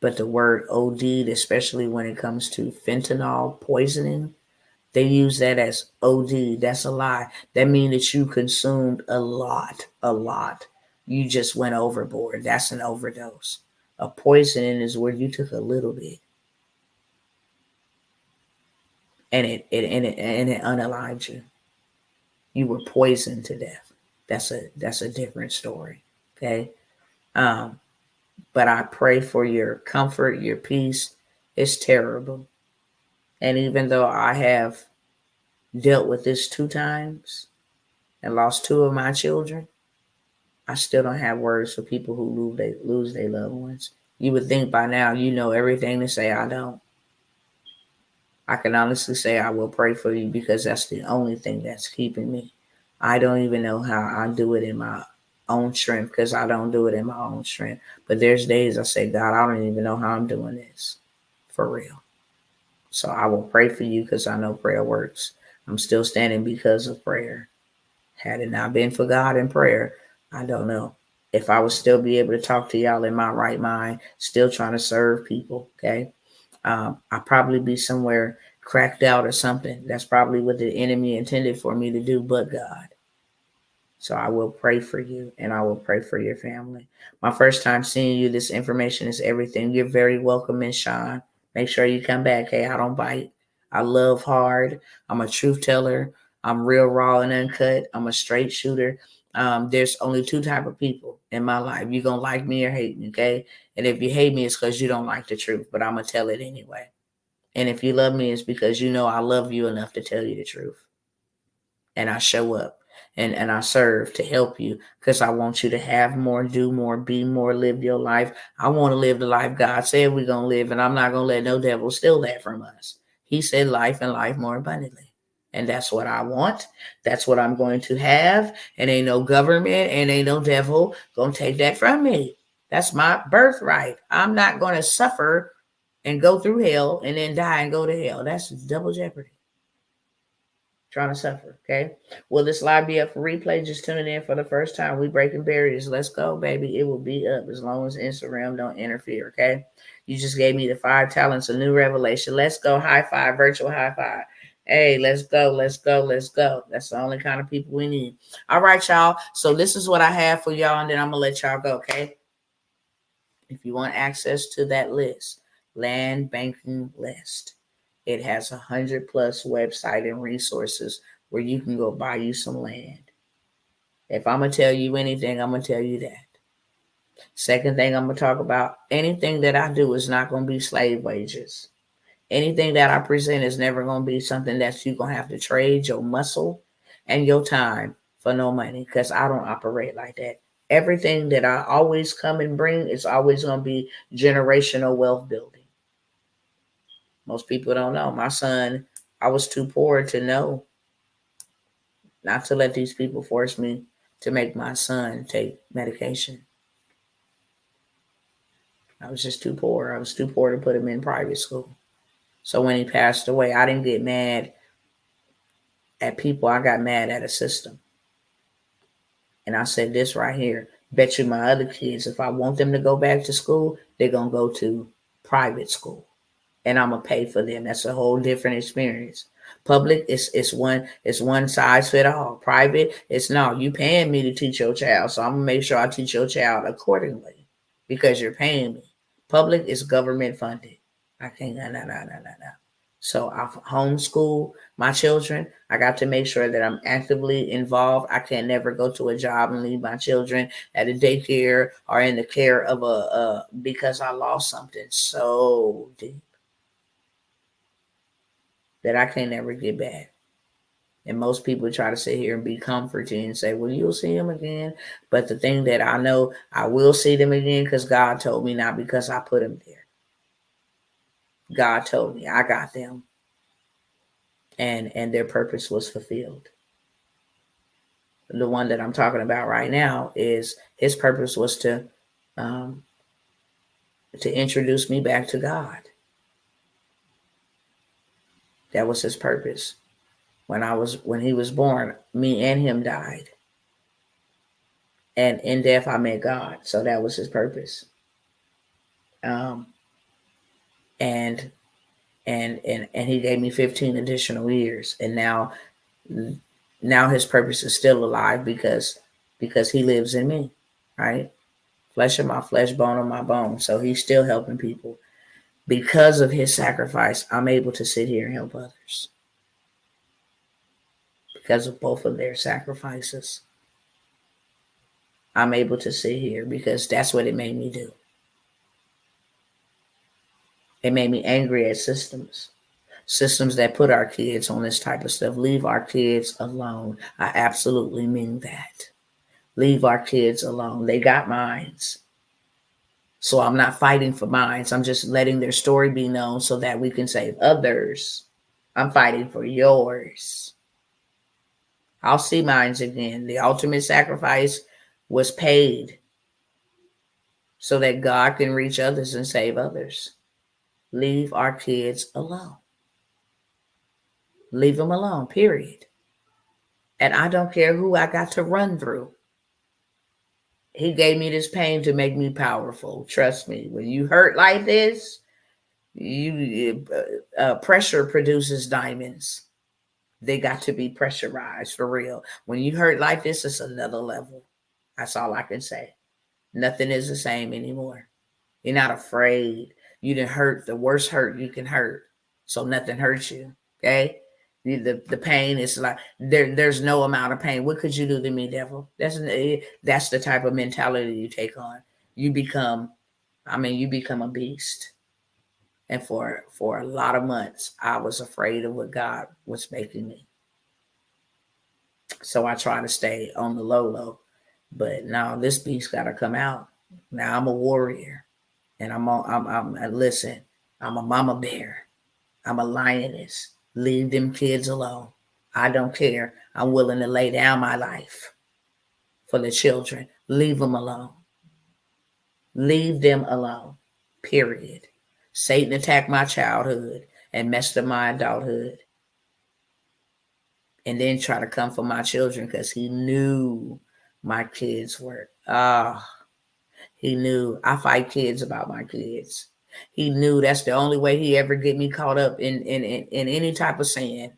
But the word OD, especially when it comes to fentanyl poisoning, they use that as OD. That's a lie. That means that you consumed a lot. You just went overboard. That's an overdose. A poisoning is where you took a little bit and it unalived you. You were poisoned to death. That's a different story. Okay. But I pray for your comfort, your peace. It's terrible. And even though I have dealt with this 2 times and lost 2 of my children, I still don't have words for people who lose their loved ones. You would think by now you know everything to say. I don't. I can honestly say I will pray for you because that's the only thing that's keeping me. I don't even know how I do it in my own strength because I don't do it in my own strength. But there's days I say, God, I don't even know how I'm doing this. For real. So I will pray for you because I know prayer works. I'm still standing because of prayer. Had it not been for God and prayer, I don't know if I would still be able to talk to y'all in my right mind, still trying to serve people. Okay. I'd probably be somewhere cracked out or something. That's probably what the enemy intended for me to do, but God. So I will pray for you, and I will pray for your family. My first time seeing you, this information is everything. You're very welcome, Miss Sean. Make sure you come back. Hey, I don't bite. I love hard. I'm a truth teller. I'm real raw and uncut. I'm a straight shooter. There's only two type of people in my life. You're going to like me or hate me, okay? And if you hate me, it's because you don't like the truth, but I'm going to tell it anyway. And if you love me, it's because you know I love you enough to tell you the truth. And I show up and I serve to help you because I want you to have more, do more, be more, live your life. I want to live the life God said we're going to live, and I'm not going to let no devil steal that from us. He said life and life more abundantly. And that's what I want. That's what I'm going to have. And ain't no government and ain't no devil going to take that from me. That's my birthright. I'm not going to suffer and go through hell and then die and go to hell. That's double jeopardy. Trying to suffer, okay? Will this live be up for replay? Just tuning in for the first time. We breaking barriers. Let's go, baby. It will be up as long as Instagram don't interfere, okay? You just gave me the 5 talents, a new revelation. Let's go. High five, virtual high five. Hey, let's go, let's go, let's go. That's the only kind of people we need. All right, y'all. So this is what I have for y'all, and then I'm going to let y'all go, okay? If you want access to that list, land banking list. It has 100+ website and resources where you can go buy you some land. If I'm going to tell you anything, I'm going to tell you that. Second thing I'm going to talk about, anything that I do is not going to be slave wages. Anything that I present is never going to be something that you're going to have to trade your muscle and your time for no money, because I don't operate like that. Everything that I always come and bring is always going to be generational wealth building. Most people don't know. My son, I was too poor to know not to let these people force me to make my son take medication. I was just too poor. I was too poor to put him in private school. So when he passed away, I didn't get mad at people. I got mad at a system. And I said this right here. Bet you my other kids, if I want them to go back to school, they're going to go to private school. And I'm going to pay for them. That's a whole different experience. Public is one size fit all. Private, it's no, you paying me to teach your child. So I'm going to make sure I teach your child accordingly because you're paying me. Public is government funded. I can't, no. So I homeschool my children. I got to make sure that I'm actively involved. I can never go to a job and leave my children at a daycare or in the care of because I lost something so deep that I can't ever get back. And most people try to sit here and be comforting and say, well, you'll see them again. But the thing that I know, I will see them again because God told me, not because I put them there. God told me I got them. And their purpose was fulfilled. The one that I'm talking about right now is his purpose was to introduce me back to God. That was his purpose. When he was born, me and him died. And in death, I met God. So that was his purpose. And he gave me 15 additional years. And now his purpose is still alive because he lives in me, right? Flesh of my flesh, bone of my bone. So he's still helping people. Because of his sacrifice, I'm able to sit here and help others. Because of both of their sacrifices, I'm able to sit here because that's what it made me do. It made me angry at systems that put our kids on this type of stuff. Leave our kids alone. I absolutely mean that. Leave our kids alone. They got minds. So I'm not fighting for minds. I'm just letting their story be known so that we can save others. I'm fighting for yours. I'll see minds again. The ultimate sacrifice was paid so that God can reach others and save others. Leave our kids alone. Leave them alone, period. And I don't care who I got to run through. He gave me this pain to make me powerful. Trust me, when you hurt like this, pressure produces diamonds. They got to be pressurized for real. When you hurt like this, it's another level. That's all I can say. Nothing is the same anymore. You're not afraid. You didn't hurt the worst hurt you can hurt. So nothing hurts you. Okay? The pain is like there's no amount of pain. What could you do to me, devil? That's the type of mentality you take on. You become a beast. And for a lot of months, I was afraid of what God was making me. So I try to stay on the low. But now this beast got to come out. Now I'm a warrior. And listen, I'm a mama bear. I'm a lioness. Leave them kids alone. I don't care. I'm willing to lay down my life for the children. Leave them alone. Leave them alone. Period. Satan attacked my childhood and messed up my adulthood. And then try to come for my children because he knew my kids were, he knew I fight kids about my kids. He knew that's the only way he ever get me caught up in any type of sin.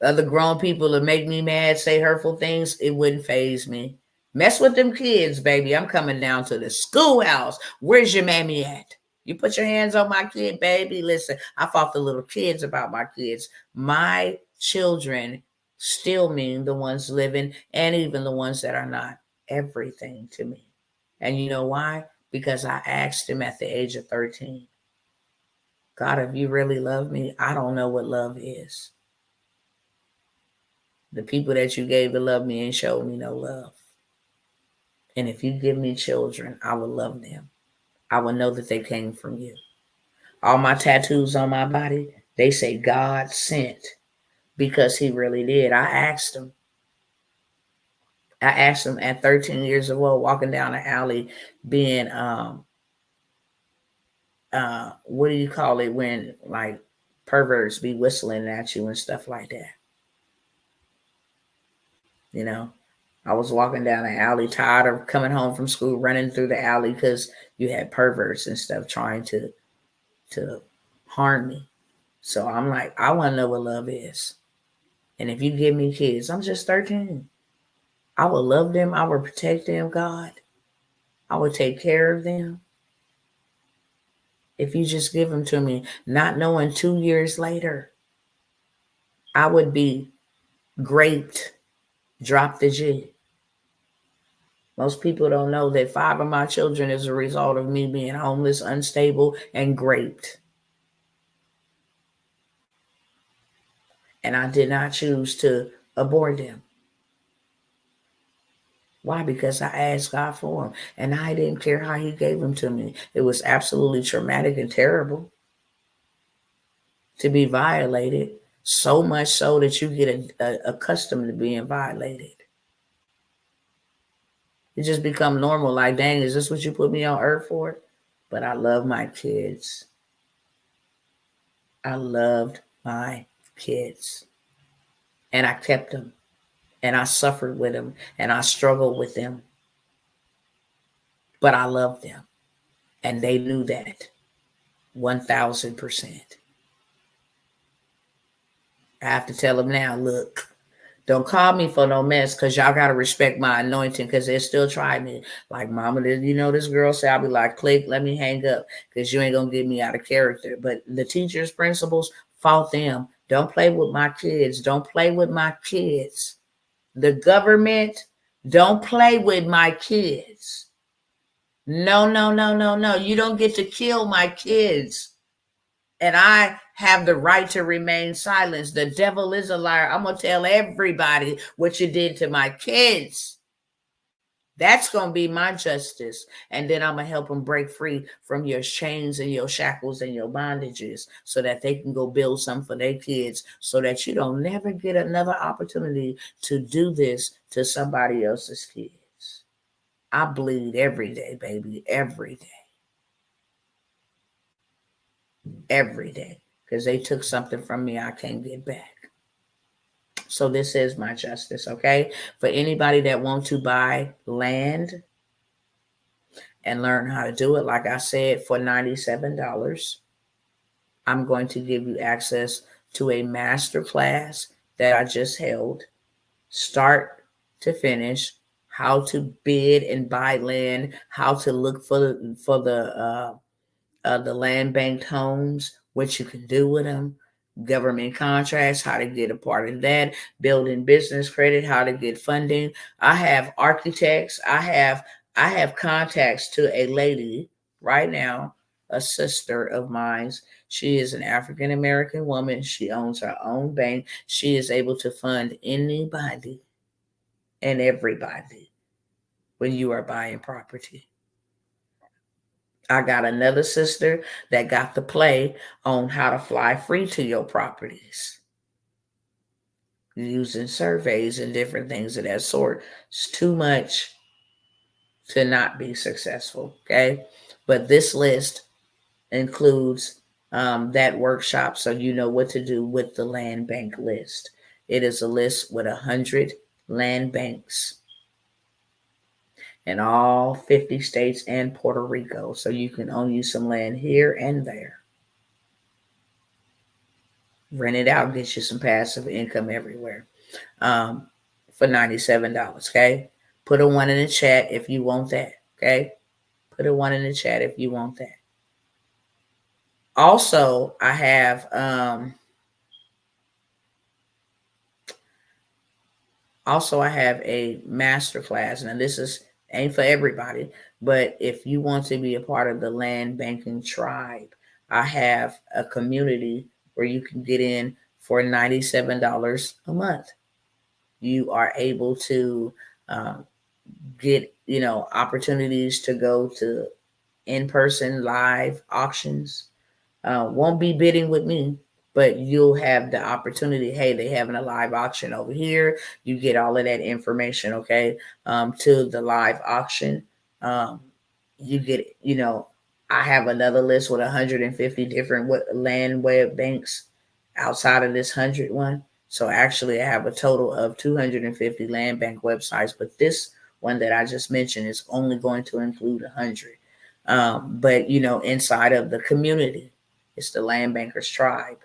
Other grown people that make me mad, say hurtful things, it wouldn't faze me. Mess with them kids, baby. I'm coming down to the schoolhouse. Where's your mammy at? You put your hands on my kid, baby. Listen, I fought the little kids about my kids. My children still mean the ones living and even the ones that are not everything to me. And you know why? Because I asked him at the age of 13, God, if you really love me, I don't know what love is. The people that you gave to love me ain't showed me no love. And if you give me children, I will love them. I will know that they came from you. All my tattoos on my body, they say God sent because he really did. I asked him at 13 years old, walking down the alley, being, what do you call it when like perverts be whistling at you and stuff like that? You know, I was walking down the alley, tired of coming home from school, running through the alley because you had perverts and stuff trying to harm me. So I'm like, I want to know what love is. And if you give me kids, I'm just 13. I will love them. I will protect them, God. I will take care of them. If you just give them to me, not knowing 2 years later, I would be graped. Drop the G. Most people don't know that 5 of my children is a result of me being homeless, unstable, and graped. And I did not choose to abort them. Why? Because I asked God for them. And I didn't care how he gave them to me. It was absolutely traumatic and terrible to be violated. So much so that you get accustomed to being violated. It just become normal. Like, dang, is this what you put me on earth for? But I love my kids. I loved my kids. And I kept them. And I suffered with them. And I struggled with them. But I loved them. And they knew that. 1,000%. I have to tell them now, look, don't call me for no mess because y'all got to respect my anointing because they still try me. Like, mama, you know, this girl said, I'll be like, click, let me hang up because you ain't going to get me out of character. But the teachers, principals, fought them. Don't play with my kids. Don't play with my kids. The government, don't play with my kids. No. You don't get to kill my kids. And I have the right to remain silent. The devil is a liar. I'm going to tell everybody what you did to my kids. That's going to be my justice. And then I'm going to help them break free from your chains and your shackles and your bondages so that they can go build something for their kids so that you don't never get another opportunity to do this to somebody else's kids. I bleed every day, baby, every day. Every day. Because they took something from me I can't get back. So this is my justice, okay? For anybody that wants to buy land and learn how to do it, like I said, for $97, I'm going to give you access to a master class that I just held, start to finish, how to bid and buy land, how to look for the land banked homes, what you can do with them, government contracts, how to get a part of that, building business credit, how to get funding. I have architects. I have contacts to a lady right now, a sister of mine. She is an African American woman. She owns her own bank. She is able to fund anybody and everybody when you are buying property. I got another sister that got the play on how to fly free to your properties using surveys and different things of that sort. It's too much to not be successful, okay? But this list includes that workshop so you know what to do with the land bank list. It is a list with 100 land banks in all 50 states and Puerto Rico. So you can own you some land here and there. Rent it out, get you some passive income everywhere for $97, okay? Put a 1 in the chat if you want that, okay? Put a 1 in the chat if you want that. Also, I have a master class. Now, this ain't for everybody, but if you want to be a part of the land banking tribe, I have a community where you can get in for $97 a month. You are able to get, opportunities to go to in-person live auctions. Won't be bidding with me, but you'll have the opportunity. Hey, they having a live auction over here. You get all of that information, okay, to the live auction. You get, I have another list with 150 different land web banks outside of this 100 one. So actually, I have a total of 250 land bank websites, but this one that I just mentioned is only going to include 100. But inside of the community, it's the Land Bankers Tribe.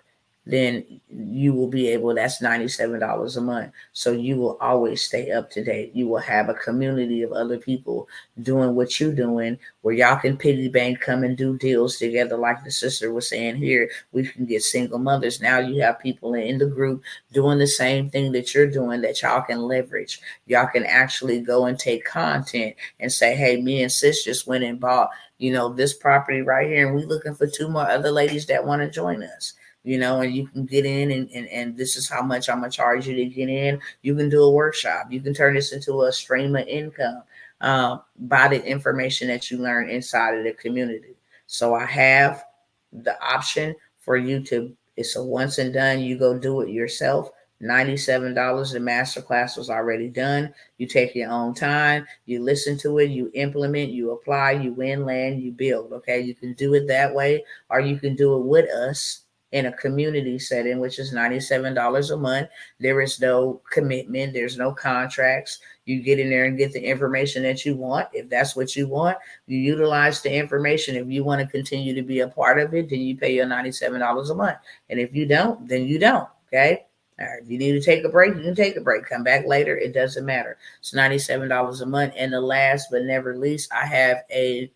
Then you will be able, that's $97 a month. So you will always stay up to date. You will have a community of other people doing what you're doing, where y'all can piggy bank, come and do deals together. Like the sister was saying here, we can get single mothers. Now you have people in the group doing the same thing that you're doing that y'all can leverage. Y'all can actually go and take content and say, hey, me and sis just went and bought, this property right here, and we looking for 2 more other ladies that want to join us. And you can get in and this is how much I'm going to charge you to get in. You can do a workshop. You can turn this into a stream of income by the information that you learn inside of the community. So I have the option for you to, it's a once and done. You go do it yourself. $97. The masterclass was already done. You take your own time. You listen to it. You implement. You apply. You win land. You build. Okay. You can do it that way, or you can do it with us in a community setting, which is $97 a month. There is no commitment. There's no contracts. You get in there and get the information that you want. If that's what you want, you utilize the information. If you want to continue to be a part of it, then you pay your $97 a month. And if you don't, then you don't. Okay. All right. If you need to take a break, you can take a break. Come back later. It doesn't matter. It's $97 a month. And the last but never least, I have a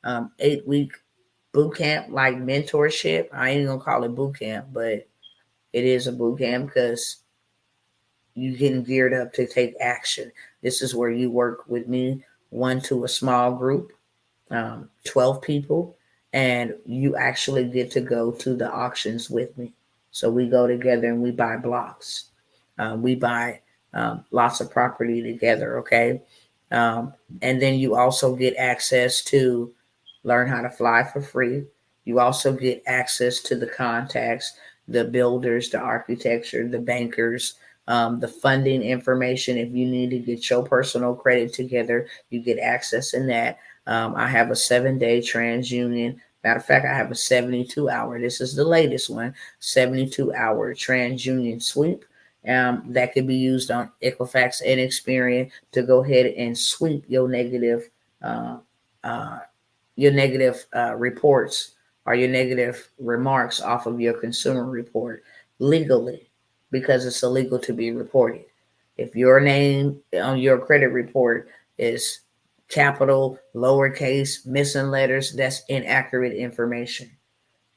8-week boot camp, like mentorship. I ain't gonna call it boot camp, but it is a boot camp because you getting geared up to take action. This is where you work with me, 1 to a small group, 12 people, and you actually get to go to the auctions with me. So we go together and we buy blocks. We buy lots of property together, okay? And then you also get access to learn how to fly for free. You also get access to the contacts, the builders, the architecture, the bankers, the funding information. If you need to get your personal credit together, you get access in that. I have a 7-day TransUnion. Matter of fact, I have a 72-hour. This is the latest one, 72-hour TransUnion sweep. That could be used on Equifax and Experian to go ahead and sweep your negative reports or your negative remarks off of your consumer report. legally because it's illegal to be reported. If your name on your credit report is capital, lowercase, missing letters, that's inaccurate information.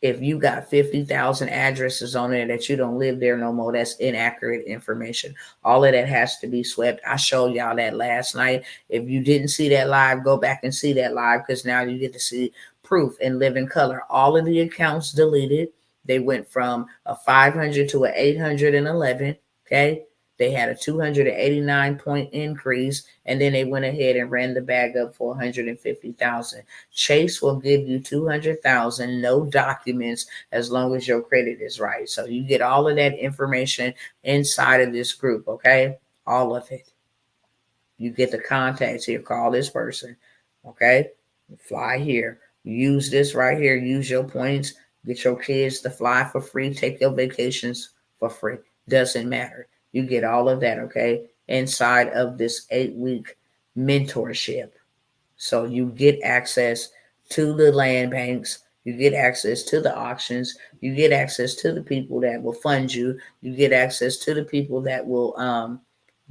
If you got 50,000 addresses on there that you don't live there no more, that's inaccurate information. All of that has to be swept. I showed y'all that last night. If you didn't see that live, go back and see that live because now you get to see proof in living color. All of the accounts deleted. They went from a 500 to an 811. Okay. They had a 289 point increase, and then they went ahead and ran the bag up for 150,000. Chase will give you 200,000, no documents, as long as your credit is right. So you get all of that information inside of this group, okay? All of it. You get the contacts here. Call this person, okay? Fly here. Use this right here. Use your points. Get your kids to fly for free. Take your vacations for free. Doesn't matter. You get all of that, okay, inside of this 8-week mentorship. So you get access to the land banks. You get access to the auctions. You get access to the people that will fund you. You get access to the people that will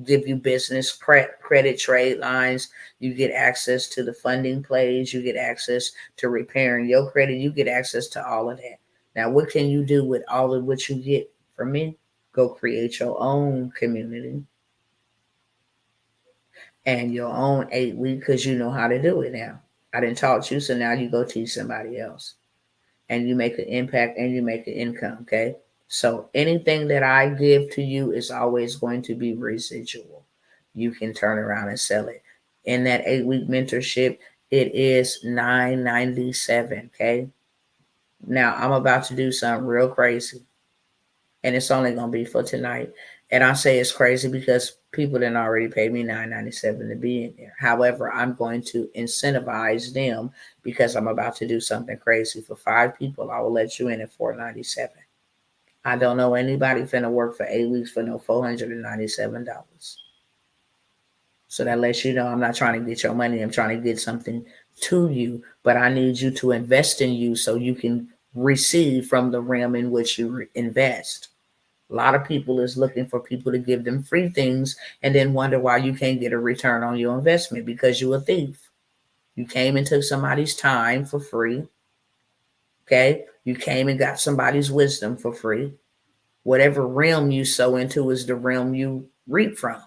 give you business credit trade lines. You get access to the funding plays. You get access to repairing your credit. You get access to all of that. Now, what can you do with all of what you get from me? Go create your own community and your own 8-week because you know how to do it now. I didn't taught you, so now you go teach somebody else. And you make an impact and you make an income, okay? So anything that I give to you is always going to be residual. You can turn around and sell it. In that 8-week mentorship, it is $997, okay? Now, I'm about to do something real crazy. And it's only going to be for tonight. And I say it's crazy because people didn't already pay me $997 to be in there. However, I'm going to incentivize them because I'm about to do something crazy. For 5 people, I will let you in at $497. I don't know anybody finna work for 8 weeks for no $497. So that lets you know I'm not trying to get your money. I'm trying to get something to you. But I need you to invest in you so you can receive from the realm in which you invest. A lot of people is looking for people to give them free things and then wonder why you can't get a return on your investment because you're a thief. You came and took somebody's time for free. Okay? You came and got somebody's wisdom for free. Whatever realm you sow into is the realm you reap from.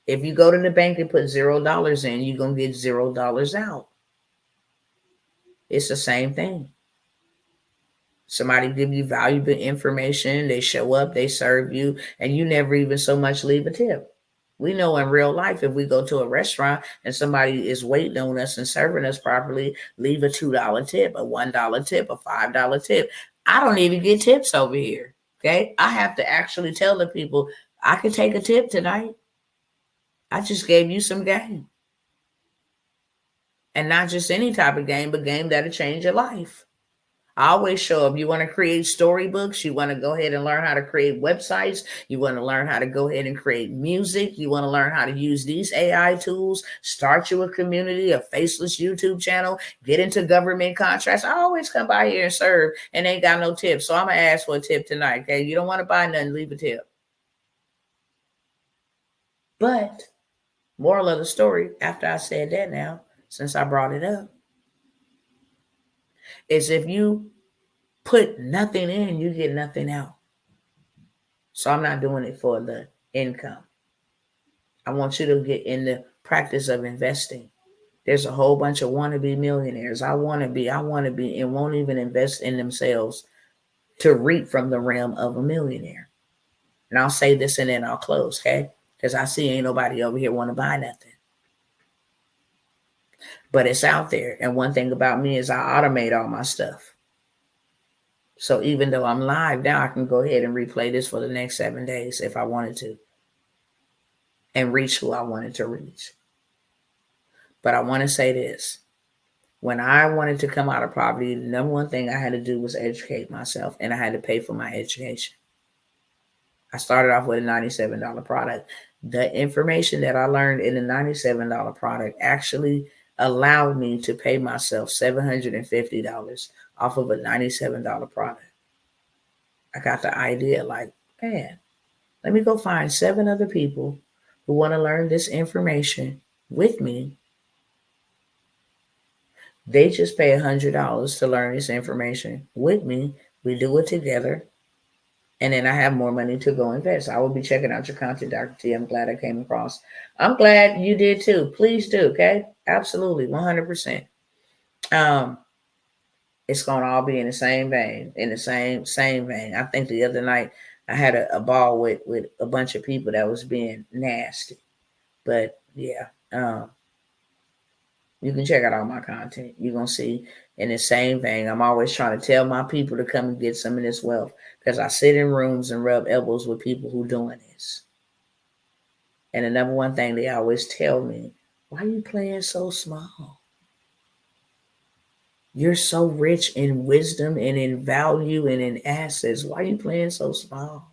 If you go to the bank and put $0 in, you're going to get $0 out. It's the same thing. Somebody give you valuable information, they show up, they serve you, and you never even so much leave a tip. We know in real life, if we go to a restaurant and somebody is waiting on us and serving us properly, leave a $2 tip, a $1 tip, a $5 tip. I don't even get tips over here, okay? I have to actually tell the people, I can take a tip tonight. I just gave you some game. And not just any type of game, but game that'll change your life. I always show up. You want to create storybooks. You want to go ahead and learn how to create websites. You want to learn how to go ahead and create music. You want to learn how to use these AI tools. Start you a community, a faceless YouTube channel. Get into government contracts. I always come by here and serve and ain't got no tips. So I'm going to ask for a tip tonight. Okay. You don't want to buy nothing, leave a tip. But moral of the story, after I said that now, since I brought it up, is if you put nothing in, you get nothing out. So I'm not doing it for the income. I want you to get in the practice of investing. There's a whole bunch of wannabe millionaires. I want to be, and won't even invest in themselves to reap from the realm of a millionaire. And I'll say this and then I'll close, okay? Because I see ain't nobody over here want to buy nothing. But it's out there. And one thing about me is I automate all my stuff. So even though I'm live now, I can go ahead and replay this for the next 7 days if I wanted to and reach who I wanted to reach. But I want to say this. When I wanted to come out of poverty, the number one thing I had to do was educate myself, and I had to pay for my education. I started off with a $97 product. The information that I learned in the $97 product actually allowed me to pay myself $750 off of a $97 product. I got the idea like Man, let me go find 7 other people who want to learn this information with me. They just pay $100 to learn this information with me. We do it together. And then I have more money to go invest. I will be checking out your content, Dr. T. I'm glad I came across. I'm glad you did too. Please do, okay? Absolutely, 100%. It's gonna all be in the same vein, in the same vein. I think the other night I had a ball with a bunch of people that was being nasty. But yeah, you can check out all my content. You're going to see in the same vein. I'm always trying to tell my people to come and get some of this wealth because I sit in rooms and rub elbows with people who doing this. And the number one thing they always tell me, why are you playing so small? You're so rich in wisdom and in value and in assets. Why are you playing so small?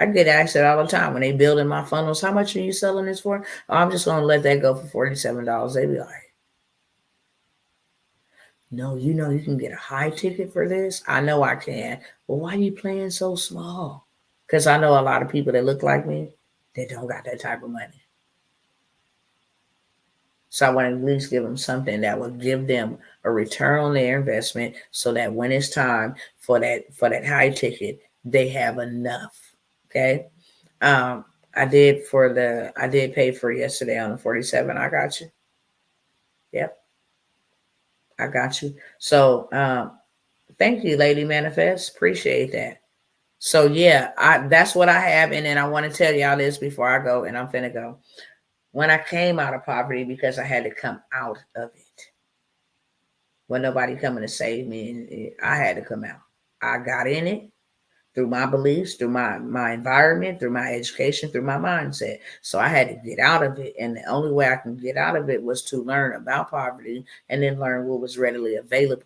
I get asked that all the time when they building my funnels. How much are you selling this for? Oh, I'm just going to let that go for $47. They be like, no, you know you can get a high ticket for this. I know I can. But why are you playing so small? Because I know a lot of people that look like me, they don't got that type of money. So I want to at least give them something that will give them a return on their investment so that when it's time for that high ticket, they have enough. Okay. I did pay for yesterday on the 47. I got you. Yep. I got you. So thank you, Lady Manifest. Appreciate that. So yeah, that's what I have. And then I want to tell y'all this before I go, and I'm finna go. When I came out of poverty, because I had to come out of it. When nobody coming to save me, I had to come out. I got in it through my beliefs, through my environment, through my education, through my mindset. So I had to get out of it. And the only way I can get out of it was to learn about poverty and then learn what was readily available.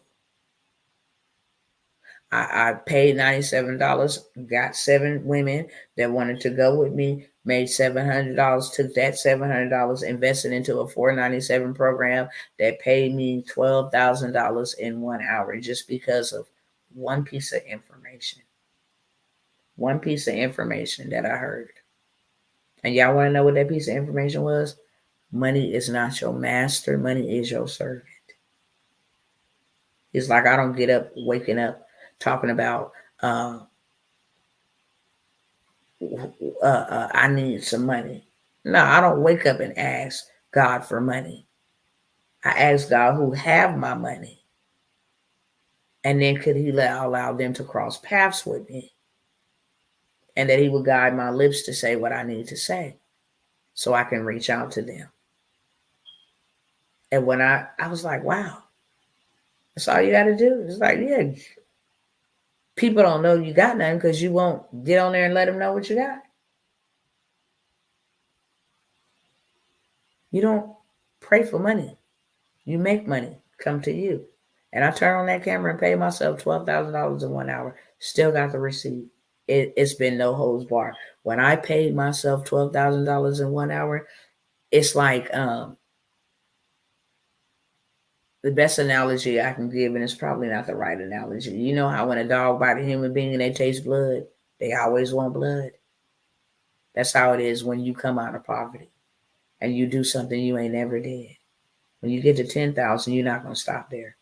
I paid $97, got 7 women that wanted to go with me, made $700, took that $700, invested into a $497 program that paid me $12,000 in 1 hour just because of one piece of information. One piece of information that I heard. And y'all want to know what that piece of information was? Money is not your master. Money is your servant. It's like I don't get up, waking up, talking about I need some money. No, I don't wake up and ask God for money. I ask God who have my money. And then could he allow them to cross paths with me? And that he will guide my lips to say what I need to say so I can reach out to them. And when I was like, wow, that's all you got to do. It's like, yeah, people don't know you got nothing because you won't get on there and let them know what you got. You don't pray for money. You make money come to you. And I turn on that camera and pay myself $12,000 in 1 hour. Still got the receipt. It's been no holds bar. When I paid myself $12,000 in 1 hour, it's like the best analogy I can give, and it's probably not the right analogy. You know how when a dog bites a human being and they taste blood, they always want blood. That's how it is when you come out of poverty and you do something you ain't never did. When you get to 10,000, you're not gonna stop there.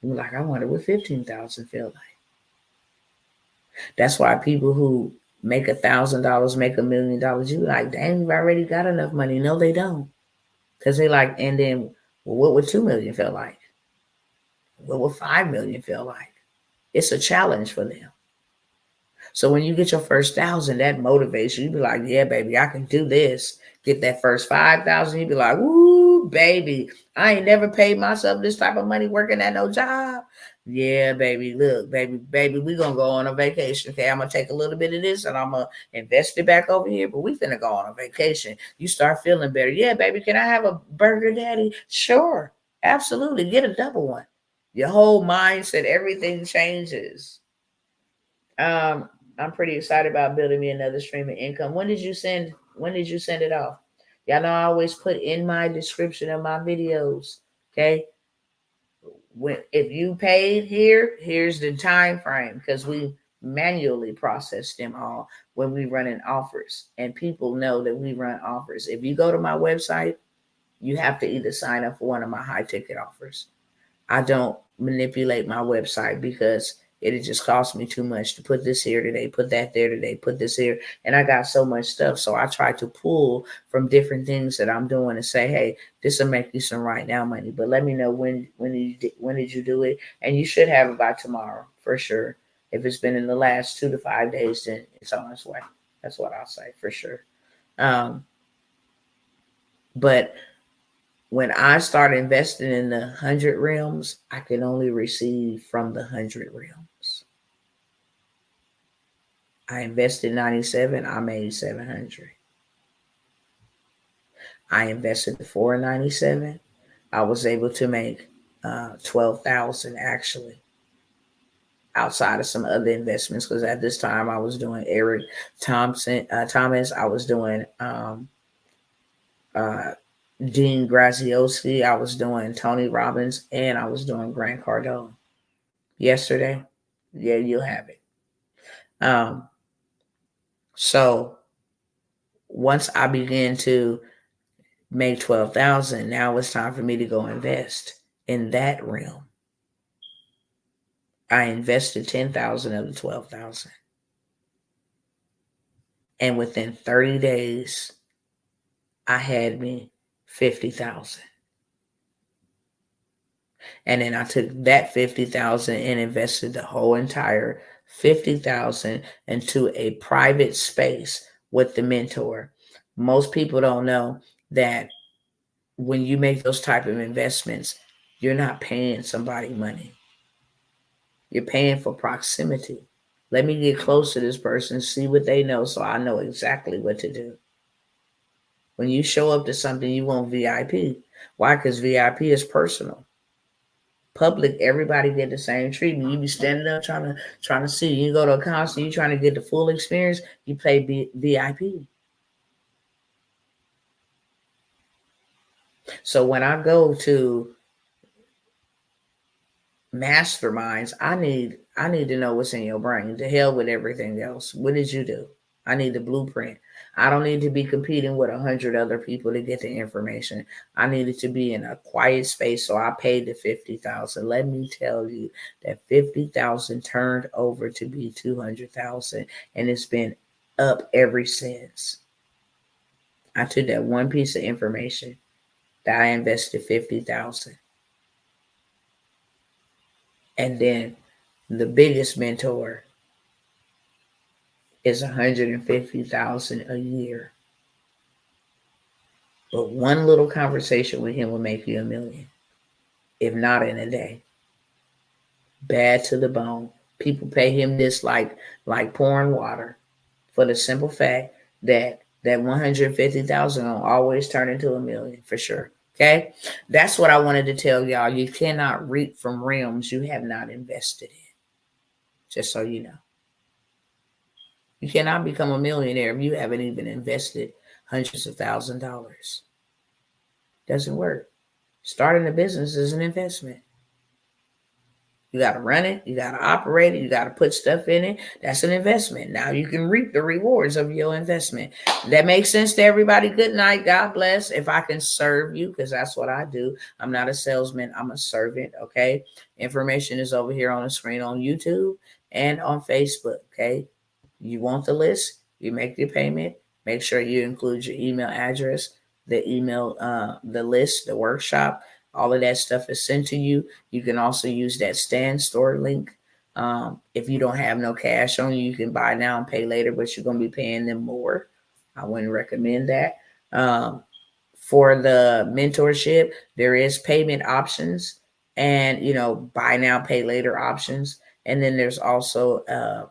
You're like, I wonder what 15,000 feel like. That's why people who make $1,000 make $1 million, you like, dang, you've already got enough money. No, they don't. Because they like, and then, well, what would 2 million feel like? What would 5 million feel like? It's a challenge for them. So when you get your first 1,000, that motivates you. You be like, yeah, baby, I can do this. Get that first 5,000, you be like, woo, baby, I ain't never paid myself this type of money working at no job. Yeah, baby, look, baby, we gonna go on a vacation. Okay, I'm gonna take a little bit of this and I'm gonna invest it back over here, but we finna go on a vacation. You start feeling better. Yeah, baby, can I have a burger, daddy? Sure, absolutely. Get a double one. Your whole mindset, everything changes. I'm pretty excited about building me another stream of income. When did you send it off? Y'all know I always put in my description of my videos. Okay. If you paid here's the time frame because we manually process them all when we run in offers. And people know that we run offers. If you go to my website, you have to either sign up for one of my high ticket offers. I don't manipulate my website because it just costs me too much to put this here today, put that there today, put this here. And I got so much stuff. So I try to pull from different things that I'm doing and say, hey, this will make you some right now money. But let me know when did you do it? And you should have it by tomorrow for sure. If it's been in the last 2 to 5 days, then it's on its way. That's what I'll say for sure. But when I started investing in the 100 realms, I could only receive from the 100 realms. I invested 97, I made 700. I invested the 497, I was able to make 12,000 actually, outside of some other investments, because at this time I was doing Eric Thomas, I was doing Dean Graziosi, I was doing Tony Robbins, and I was doing Grant Cardone. Yesterday, yeah, you'll have it. So once I began to make 12,000, now it's time for me to go invest in that realm. I invested 10,000 of the 12,000. And within 30 days, I had me 50,000. And then I took that 50,000 and invested the whole entire 50,000 into a private space with the mentor. Most people don't know that when you make those type of investments, you're not paying somebody money. You're paying for proximity. Let me get close to this person, see what they know, so I know exactly what to do. When you show up to something, you want VIP. Why? Because VIP is personal. Public, everybody get the same treatment. You be standing up trying to see. You go to a concert, you trying to get the full experience. You pay VIP. So when I go to masterminds, I need to know what's in your brain. To hell with everything else. What did you do? I need the blueprint. I don't need to be competing with 100 other people to get the information. I needed to be in a quiet space, so I paid the 50,000. Let me tell you that 50,000 turned over to be 200,000, and it's been up ever since. I took that one piece of information that I invested 50,000. And then the biggest mentor is 150,000 a year. But one little conversation with him will make you $1 million, if not in a day. Bad to the bone. People pay him this like pouring water, for the simple fact that 150,000 will always turn into $1 million for sure. Okay, that's what I wanted to tell y'all. You cannot reap from realms you have not invested in. Just so you know. You cannot become a millionaire if you haven't even invested hundreds of thousands of dollars. Doesn't work. Starting a business is an investment. You got to run it. You got to operate it. You got to put stuff in it. That's an investment. Now you can reap the rewards of your investment. That makes sense to everybody. Good night. God bless. If I can serve you, because that's what I do. I'm not a salesman. I'm a servant. Okay. Information is over here on the screen on YouTube and on Facebook. Okay. You want the list, you make your payment. Make sure you include your email address, the email, the list, the workshop. All of that stuff is sent to you. You can also use that Stand Store link. If you don't have no cash on you, you can buy now and pay later, but you're going to be paying them more. I wouldn't recommend that. For the mentorship, there is payment options and, buy now, pay later options. And then there's also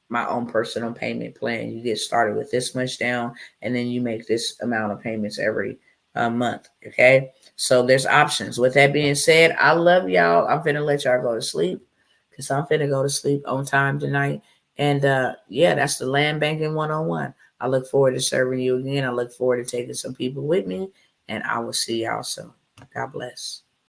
my own personal payment plan. You get started with this much down, and then you make this amount of payments every month. Okay. So there's options. With that being said, I love y'all. I'm finna let y'all go to sleep because I'm finna go to sleep on time tonight. And that's the Land Banking 101. I look forward to serving you again. I look forward to taking some people with me, and I will see y'all soon. God bless.